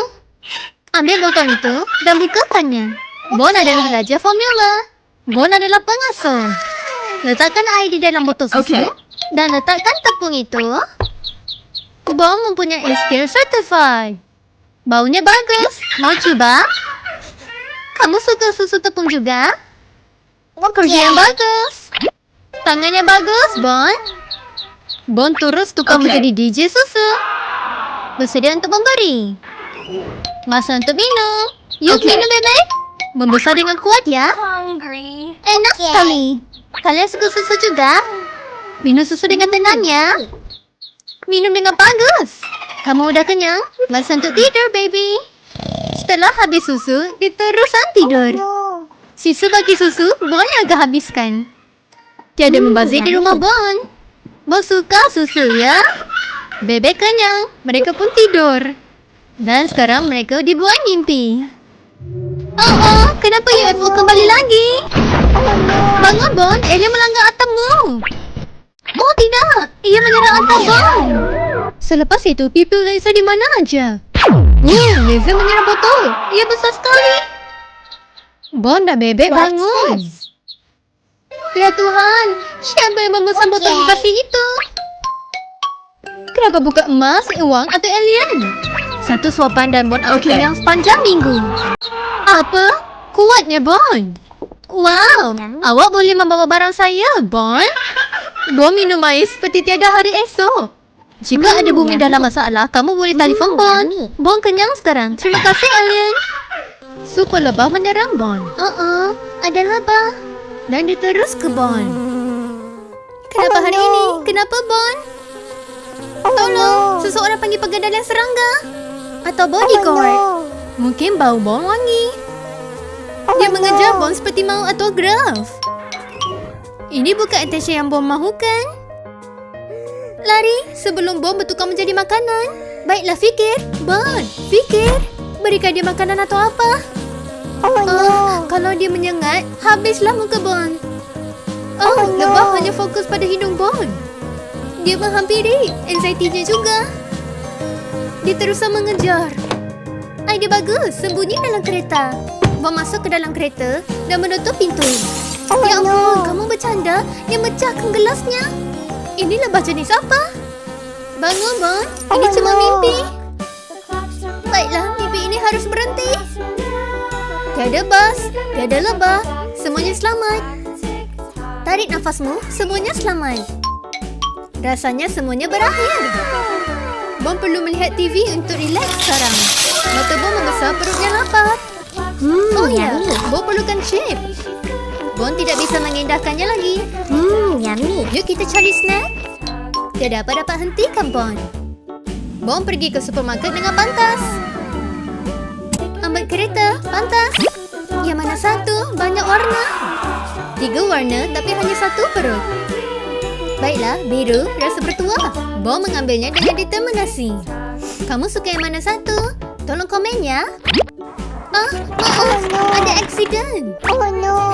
Ambil botol itu dan bukakannya. Bon adalah raja formula. Bon adalah pengasuh. Letakkan air di dalam botol susu. Okay. Dan letakkan tepung itu. Bon mempunyai skill certified. Baunya bagus. Mau coba? Kamu suka susu tepung juga? Kerja yang bagus. Tangannya bagus, Bon. Bon terus tukang Okay. menjadi DJ susu. Bersedia untuk memberi. Masa untuk minum. Yuk Okay. minum, bebek. Membesar dengan kuat ya. hungry. Enak Okay. sekali. Kalian suka susu juga? Minum susu dengan tenang ya. Minum dengan bagus. Kamu udah kenyang? Masa untuk tidur, baby. Setelah habis susu, diterusan tidur. No. Sisa bagi susu, Bon agak habiskan. Tiada membazir di rumah Bon. Bon suka susu ya. Bebek kenyang, mereka pun tidur. Dan sekarang mereka dibuat mimpi. Kenapa UFO kembali lagi? Bangun Bon, alien melanggar atapmu. Oh tidak, ia menyerang atap Bon. Selepas itu, people laser di mana aja? Laser menyerang botol. Ia besar sekali. Bon dan bebek bangun. Ya Tuhan, siapa yang memesan botol bekas itu? Kenapa bukan emas, uang atau alien? Satu suapan dan Bon akan Okay. kenyang sepanjang minggu. Apa? Kuatnya Bon. Wow, awak boleh membawa barang saya, Bon? Bon minum air seperti tiada hari esok. Jika ada bumi dalam masalah, kamu boleh telefon Bon. Bon kenyang sekarang. Terima kasih, Alien. Super lebah menyerang Bon. Ada lebah. Dan diterus ke Bon. Kenapa hari ini? Kenapa Bon? Tolong, seseorang panggil pegadaian serangga. Atau bodyguard. Mungkin bau Bon wangi. Dia mengejar Bon seperti mahu autograf. Ini bukan attention yang Bon mahukan. Lari sebelum Bon bertukar menjadi makanan. Baiklah, fikir. Bon, fikir. Berikan dia makanan atau apa? Kalau dia menyengat, habislah muka Bon. Lebah hanya fokus pada hidung Bon. Dia menghampiri, anxiety-nya juga. Dia terus mengejar. Idea bagus, sembunyi dalam kereta. Bon masuk ke dalam kereta dan menutup pintu. Ya ampun, kamu bercanda? Yang mecahkan gelasnya. Ini lebah jenis apa? Bangun Bon, ini cuma mimpi. Baiklah, mimpi ini harus berhenti. Tiada bas, tiada lebah, semuanya selamat. Tarik nafasmu, semuanya selamat. Rasanya semuanya berakhir. Bon perlu melihat TV untuk rileks sekarang. Mata Bon membesar, perutnya lapar. Bon perlukan chip. Bon tidak bisa mengindahkannya lagi. Yummy. Yuk kita cari snack. Tiada apa dapat hentikan Bon. Bon pergi ke supermarket dengan pantas. Ambil kereta, pantas. Yang mana satu? Banyak warna. 3 warna tapi hanya satu perut. Baiklah, biru, rasa bertuah. Bon mengambilnya dengan determinasi. Kamu suka yang mana satu? Tolong komen ya. Maaf, ada aksiden.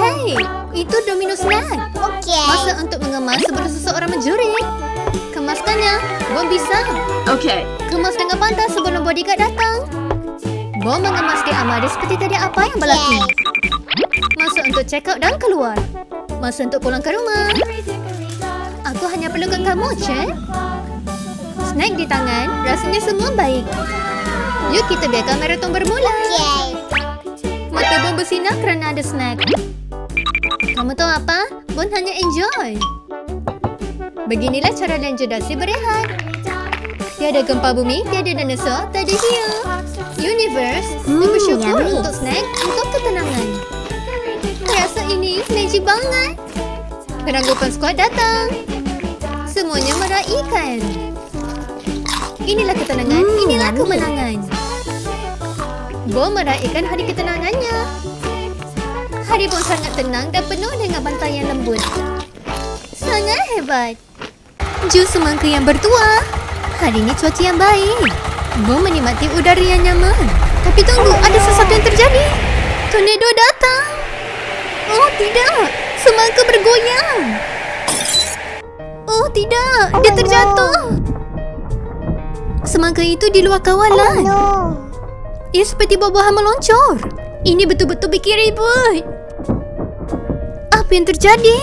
Hey, itu Domino snack. Masa untuk mengemas sebelum seseorang mencuri. Kemaskannya, Bon bisa. Kemas dengan pantas sebelum bodyguard datang. Bon mengemas di amari seperti tiada apa yang berlaku. Masa untuk check out dan keluar. Masa untuk pulang ke rumah. Aku hanya perlukan kamu, Cek. Snack di tangan, rasanya semua baik. Yuk kita biarkan maraton bermula. Mata Bon bersinar kerana ada snack. Kamu tahu apa? Bon hanya enjoy. Beginilah cara Lanjodasi berehat. Tiada gempa bumi, tiada dinosaur, tiada hiu. Universe, bersyukur untuk snack, untuk ketenangan. Rasa ini magic banget. Peranggupan skuad datang. Semuanya meraihkan. Inilah ketenangan, inilah kemenangan. Bon meraihkan hari ketenangannya. Hari Bon sangat tenang dan penuh dengan bantai yang lembut. Sangat hebat. Jus semangka yang bertuah. Hari ini cuaca yang baik. Bon menikmati udara yang nyaman. Tapi tunggu, ada sesuatu yang terjadi. Tornado datang. Oh tidak, semangka bergoyang. Oh tidak, dia terjatuh. Semangka itu di luar kawalan. Ia seperti buah-buahan meluncur. Ini betul-betul bikin ribut. Apa yang terjadi?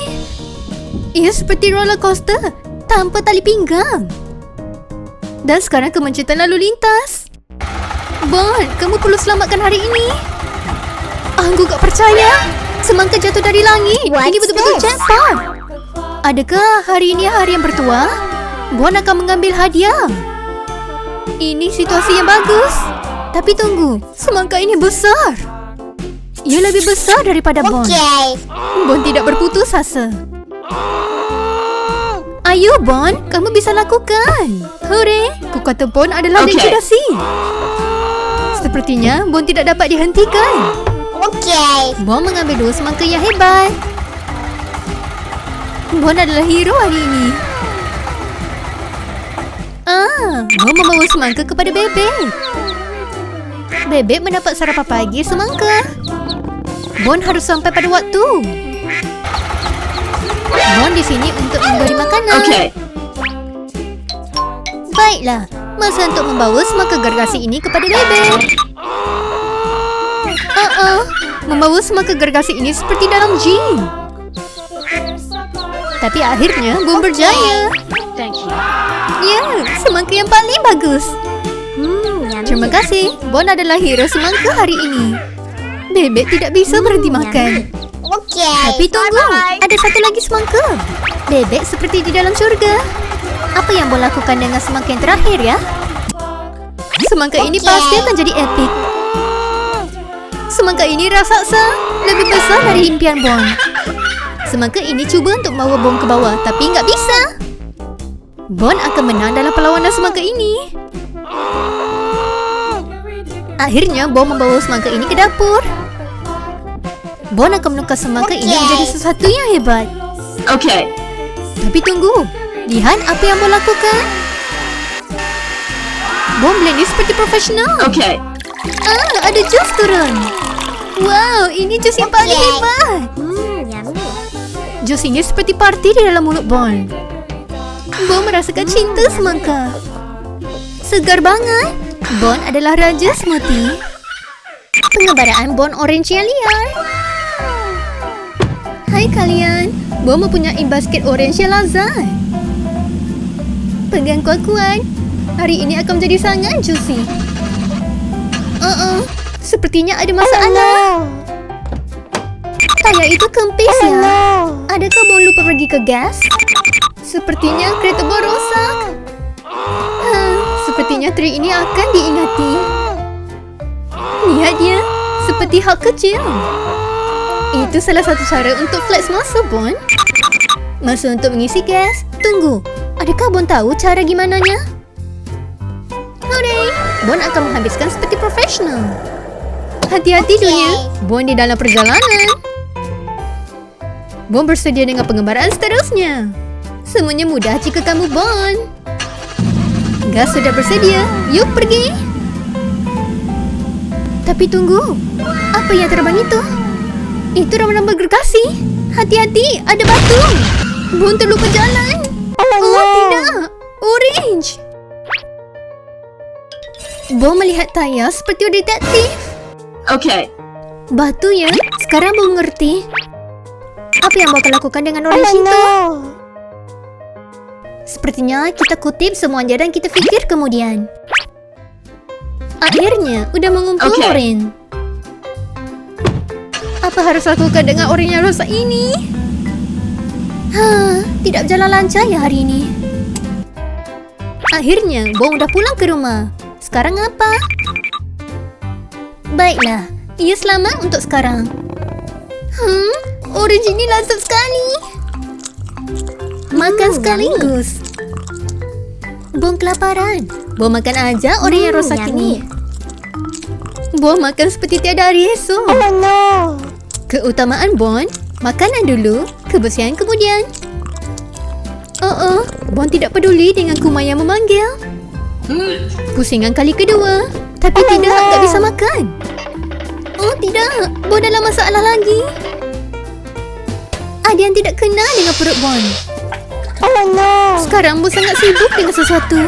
Ia seperti roller coaster tanpa tali pinggang. Dan sekarang kemacetan lalu lintas. Bon, kamu perlu selamatkan hari ini. Aku tak percaya. Semangka jatuh dari langit. Ini betul-betul jackpot. Adakah hari ini hari yang bertuah? Bon akan mengambil hadiah. Ini situasi yang bagus. Tapi tunggu, semangka ini besar. Ia lebih besar daripada Bon. Bon tidak berputus asa. Ayo Bon, kamu bisa lakukan. Hore, kekuatan Bon adalah Lanjodasi. Sepertinya Bon tidak dapat dihentikan. Bon mengambil 2 semangka yang hebat. Bon adalah hero hari ini. Bon membawa semangka kepada Bebek. Bebek mendapat sarapan pagi semangka. Bon harus sampai pada waktu. Bon di sini untuk memberi makanan. Baiklah, masa untuk membawa semangka gergasi ini kepada Bebek. Membawa semangka gergasi ini seperti dalam gym. Tapi akhirnya Bon berjaya. Ya, semangka yang paling bagus. Terima kasih, Bon adalah hero semangka hari ini. Bebek tidak bisa berhenti makan. Okay. Tapi tunggu, ada satu lagi semangka. Bebek seperti di dalam syurga. Apa yang Bon lakukan dengan semangka yang terakhir ya? Semangka ini pasti akan jadi epik. Semangka ini raksasa, lebih besar dari impian Bon. Semangka ini cuba untuk membawa Bon ke bawah, tapi nggak bisa. Bon akan menang dalam perlawanan semangka ini. Akhirnya Bon membawa semangka ini ke dapur. Bon akan menukar semangka ini menjadi sesuatu yang hebat. Okay. Tapi tunggu, lihat apa yang Bon lakukan. Bon blending seperti profesional. Okay. Ada jus turun. Wow, ini jus yang paling hebat. Yummy. Jus ini seperti parti di dalam mulut Bon. Bon merasakan cinta semangka. Segar banget. Bon adalah raja smoothie. Pengembaraan Bon orange yang liar. Hai kalian, Bon mempunyai basket orange yang lazat. Pegang kuat-kuat. Hari ini akan menjadi sangat juicy. Sepertinya ada masalah. Tayar itu kempis ya. Adakah Bon lupa pergi ke gas? Sepertinya kereta Bon rosak. Sepertinya trik ini akan diingati. Lihat dia, seperti hak kecil. Itu salah satu cara untuk flex masa Bon. Masa untuk mengisi gas. Tunggu, adakah Bon tahu cara gimananya? Hooray! Bon akan menghabiskan seperti profesional. Hati-hati dunia, Bon di dalam perjalanan. Bon bersedia dengan pengembaraan seterusnya. Semuanya mudah jika kamu Bon. Gas sudah bersedia, yuk pergi. Tapi tunggu, apa yang terbang itu? Itu rambut gergasi. Hati-hati, ada batu. Bon terlupa jalan. Oh tidak, orange. Bon melihat Taya seperti detektif. Okay. Batu ya, sekarang Bon mengerti. Apa yang Bon akan lakukan dengan orange itu? Sepertinya kita kutip semuanya dan kita fikir kemudian. Akhirnya, udah mengumpul orange. Apa harus lakukan dengan orange yang rosak ini? Tidak berjalan lancar ya hari ini. Akhirnya, Bon udah pulang ke rumah. Sekarang apa? Baiklah, ia selamat untuk sekarang. Orange ini lazat sekali. Makan sekaligus. Bon kelaparan. Bon makan aja orange yang rosak ini. Bon makan seperti tiada hari esok. Keutamaan Bon, makanan dulu, kebersihan kemudian. Bon tidak peduli dengan kuman yang memanggil. Pusingan kali kedua, tapi tak bisa makan. Oh tidak, Bon dalam masalah lagi. Ada yang tidak kenal dengan perut Bon. Sekarang Bon sangat sibuk dengan sesuatu.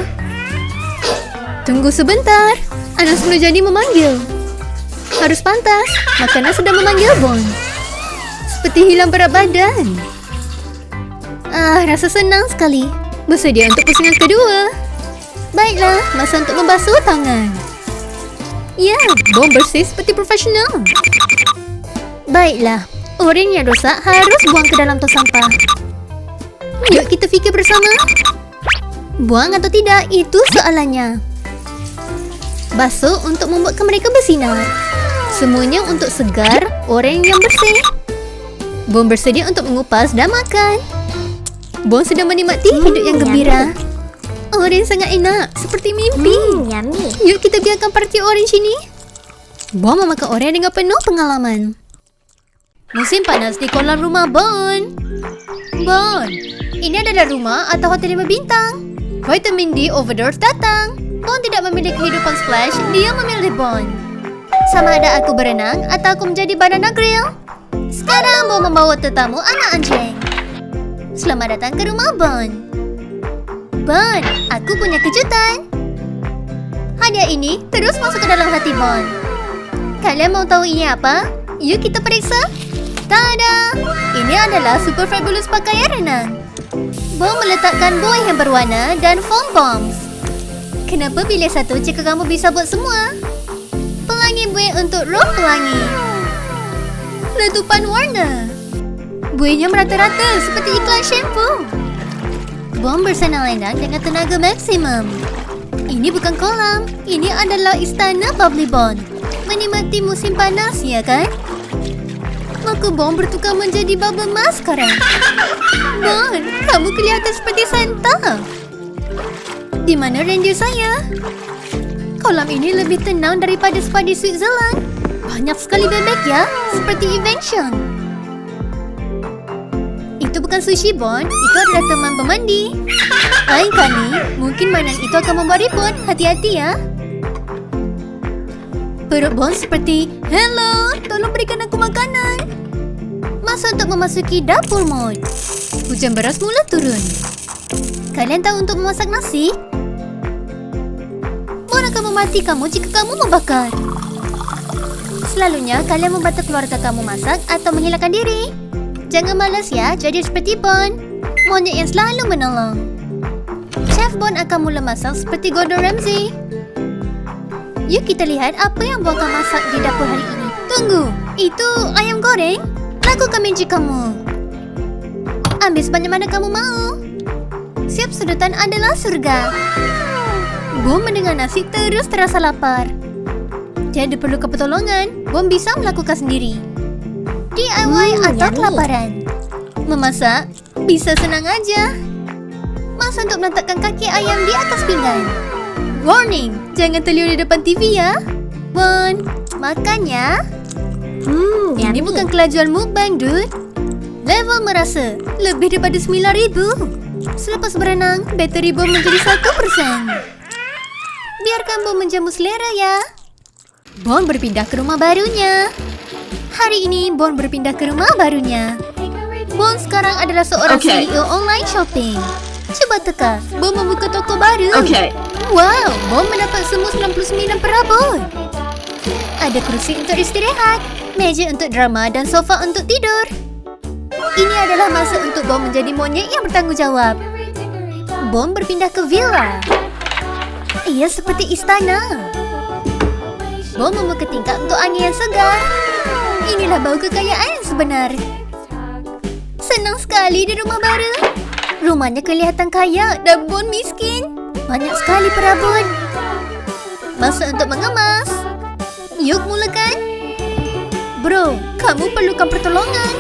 Tunggu sebentar, anak sebelum jadi memanggil. Harus pantas, makanan sedang memanggil Bon. Seperti hilang berat badan. Rasa senang sekali. Bersedia untuk pusingan kedua. Baiklah, masa untuk membasuh tangan. Ya, Bon bersih seperti profesional. Baiklah, orange yang rosak harus buang ke dalam tong sampah. Yuk kita fikir bersama. Buang atau tidak, itu soalannya. Basuh untuk membuatkan mereka bersinar. Semuanya untuk segar, orange yang bersih. Bon bersedia untuk mengupas dan makan. Bon sedang menikmati hidup yang gembira. Orange sangat enak, seperti mimpi. Yummy. Yuk kita biarkan parti orange ini. Bon memakan orange dengan penuh pengalaman. Musim panas di kolam rumah Bon. Bon, ini adalah rumah atau hotel 5 bintang. Vitamin D overdose datang. Bon tidak memilih kehidupan splash, dia memilih Bon. Sama ada aku berenang atau aku menjadi banana grill. Sekarang Bon membawa tetamu anak anjing. Selamat datang ke rumah Bon. Bon, aku punya kejutan. Hadiah ini terus masuk ke dalam hati Bon. Kalian mau tahu ini apa? Yuk kita periksa. Tada! Ini adalah super fabulous pakaian renang. Bon meletakkan buih yang berwarna dan foam bombs. Kenapa pilih satu jika kamu bisa buat semua? Pelangi buih untuk roh pelangi. letupan warna. Buihnya merata-rata seperti iklan shampoo. Bom bersandar lenang dengan tenaga maksimum. Ini bukan kolam, ini adalah istana Bubbly Bond. Menikmati musim panas, ya kan? Maka Bom bertukar menjadi bubble mask sekarang. Bon, kamu kelihatan seperti Santa. Di mana reindeer saya? Kolam ini lebih tenang daripada spa di Switzerland. Banyak sekali bebek ya, seperti Invention. Itu bukan sushi, Bon. Itu adalah teman pemandi. Lain kali, mungkin mainan itu akan membuat ribut. Hati-hati ya. Perut Bon seperti, hello, tolong berikan aku makanan. Masa untuk memasuki dapur mode. Hujan beras mula turun. Kalian tahu untuk memasak nasi? Bon akan memati kamu jika kamu membakar. Selalunya kalian membantu keluarga kamu masak atau menghilangkan diri. Jangan malas ya, jadi seperti Bon. Monyet yang selalu menolong. Chef Bon akan mula masak seperti Gordon Ramsay. Yuk kita lihat apa yang Bon akan masak di dapur hari ini. Tunggu, itu ayam goreng? Lakukan magic kamu. Ambil sebanyak mana kamu mau. Siap sedutan adalah surga. Bom mendengar nasi terus terasa lapar. Tiada perlukan pertolongan. Bom bisa melakukan sendiri. DIY atau yummy. kelaparan. Memasak bisa senang aja. Masa untuk meletakkan kaki ayam di atas pinggan. Warning, jangan terliur di depan TV ya. Bon, makannya. Ini yummy. bukan kelajuan mukbang, dude. Level merasa lebih daripada 9,000. Selepas berenang, bateri Bom menjadi 1%. Biarkan Bom menjamu selera ya. Bon berpindah ke rumah barunya. Hari ini Bon berpindah ke rumah barunya. Bon sekarang adalah seorang Okay. CEO online shopping. Cuba teka, Bon membuka toko baru. Okay. Wow, Bom mendapat semua 99 perabot. Ada kursi untuk istirahat, meja untuk drama dan sofa untuk tidur. Ini adalah masa untuk Bom menjadi monyet yang bertanggungjawab. Bom berpindah ke villa. Ia seperti istana. Bom membuka tingkap untuk angin yang segar. Inilah bau kekayaan yang sebenar. Senang sekali di rumah baru. Rumahnya kelihatan kaya dan Bon miskin. Banyak sekali perabot. Masa untuk mengemas. Yuk mulakan. Bro, kamu perlukan pertolongan.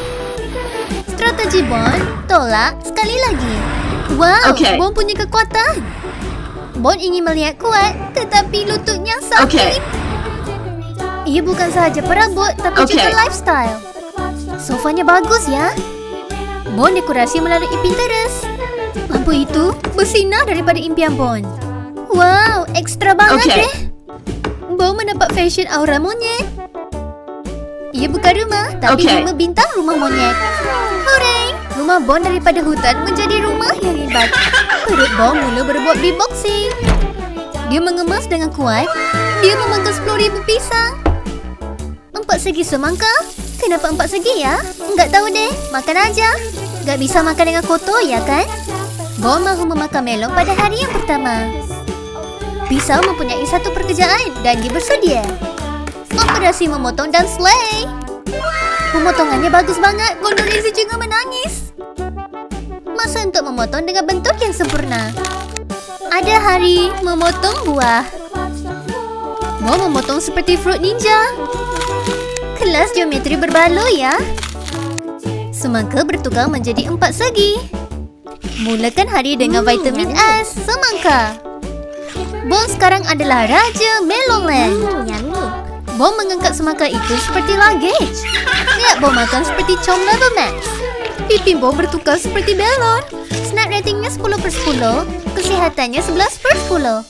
Strategi Bon, tolak sekali lagi. Wow, Okay. Bon punya kekuatan. Bon ingin melihat kuat, tetapi lututnya sakit. Okay. Ia bukan sahaja perabot, tapi Okay. juga lifestyle. Sofanya bagus ya. Bon dekorasi melalui Pinterest. Lampu itu bersinar daripada impian Bon. Wow, ekstra banget Okay. deh. Bon mendapat fashion aura monyet. Ia bukan rumah, tapi Okay. 5 bintang rumah monyet. Hooray! Rumah Bon daripada hutan menjadi rumah yang hebat. Perut Bon mula berbuat beatboxing. Dia mengemas dengan kuat. Dia memakan 10,000 pisang. 4 segi semangka? Kenapa 4 segi ya? Enggak tahu deh, makan aja. Enggak bisa makan dengan kotor ya kan? Bon mahu memakan melon pada hari yang pertama. Pisau mempunyai satu pekerjaan dan dia bersedia. Operasi memotong dan slay. Pemotongannya bagus banget. Gordon Ramsay juga menangis. Masa untuk memotong dengan bentuk yang sempurna. Ada hari memotong buah. Mau memotong seperti fruit ninja. Kelas geometri berbaloi ya. Semangka bertukar menjadi 4 segi. Mulakan hari dengan vitamin S, semangka. Bon sekarang adalah Raja Melonland. Yummy. Bon mengangkat semangka itu seperti luggage. Lihat Bon makan seperti Chom Level Max. Pipi Bon bertukar seperti belon. Snap ratingnya 10/10. Kesihatannya 11/10.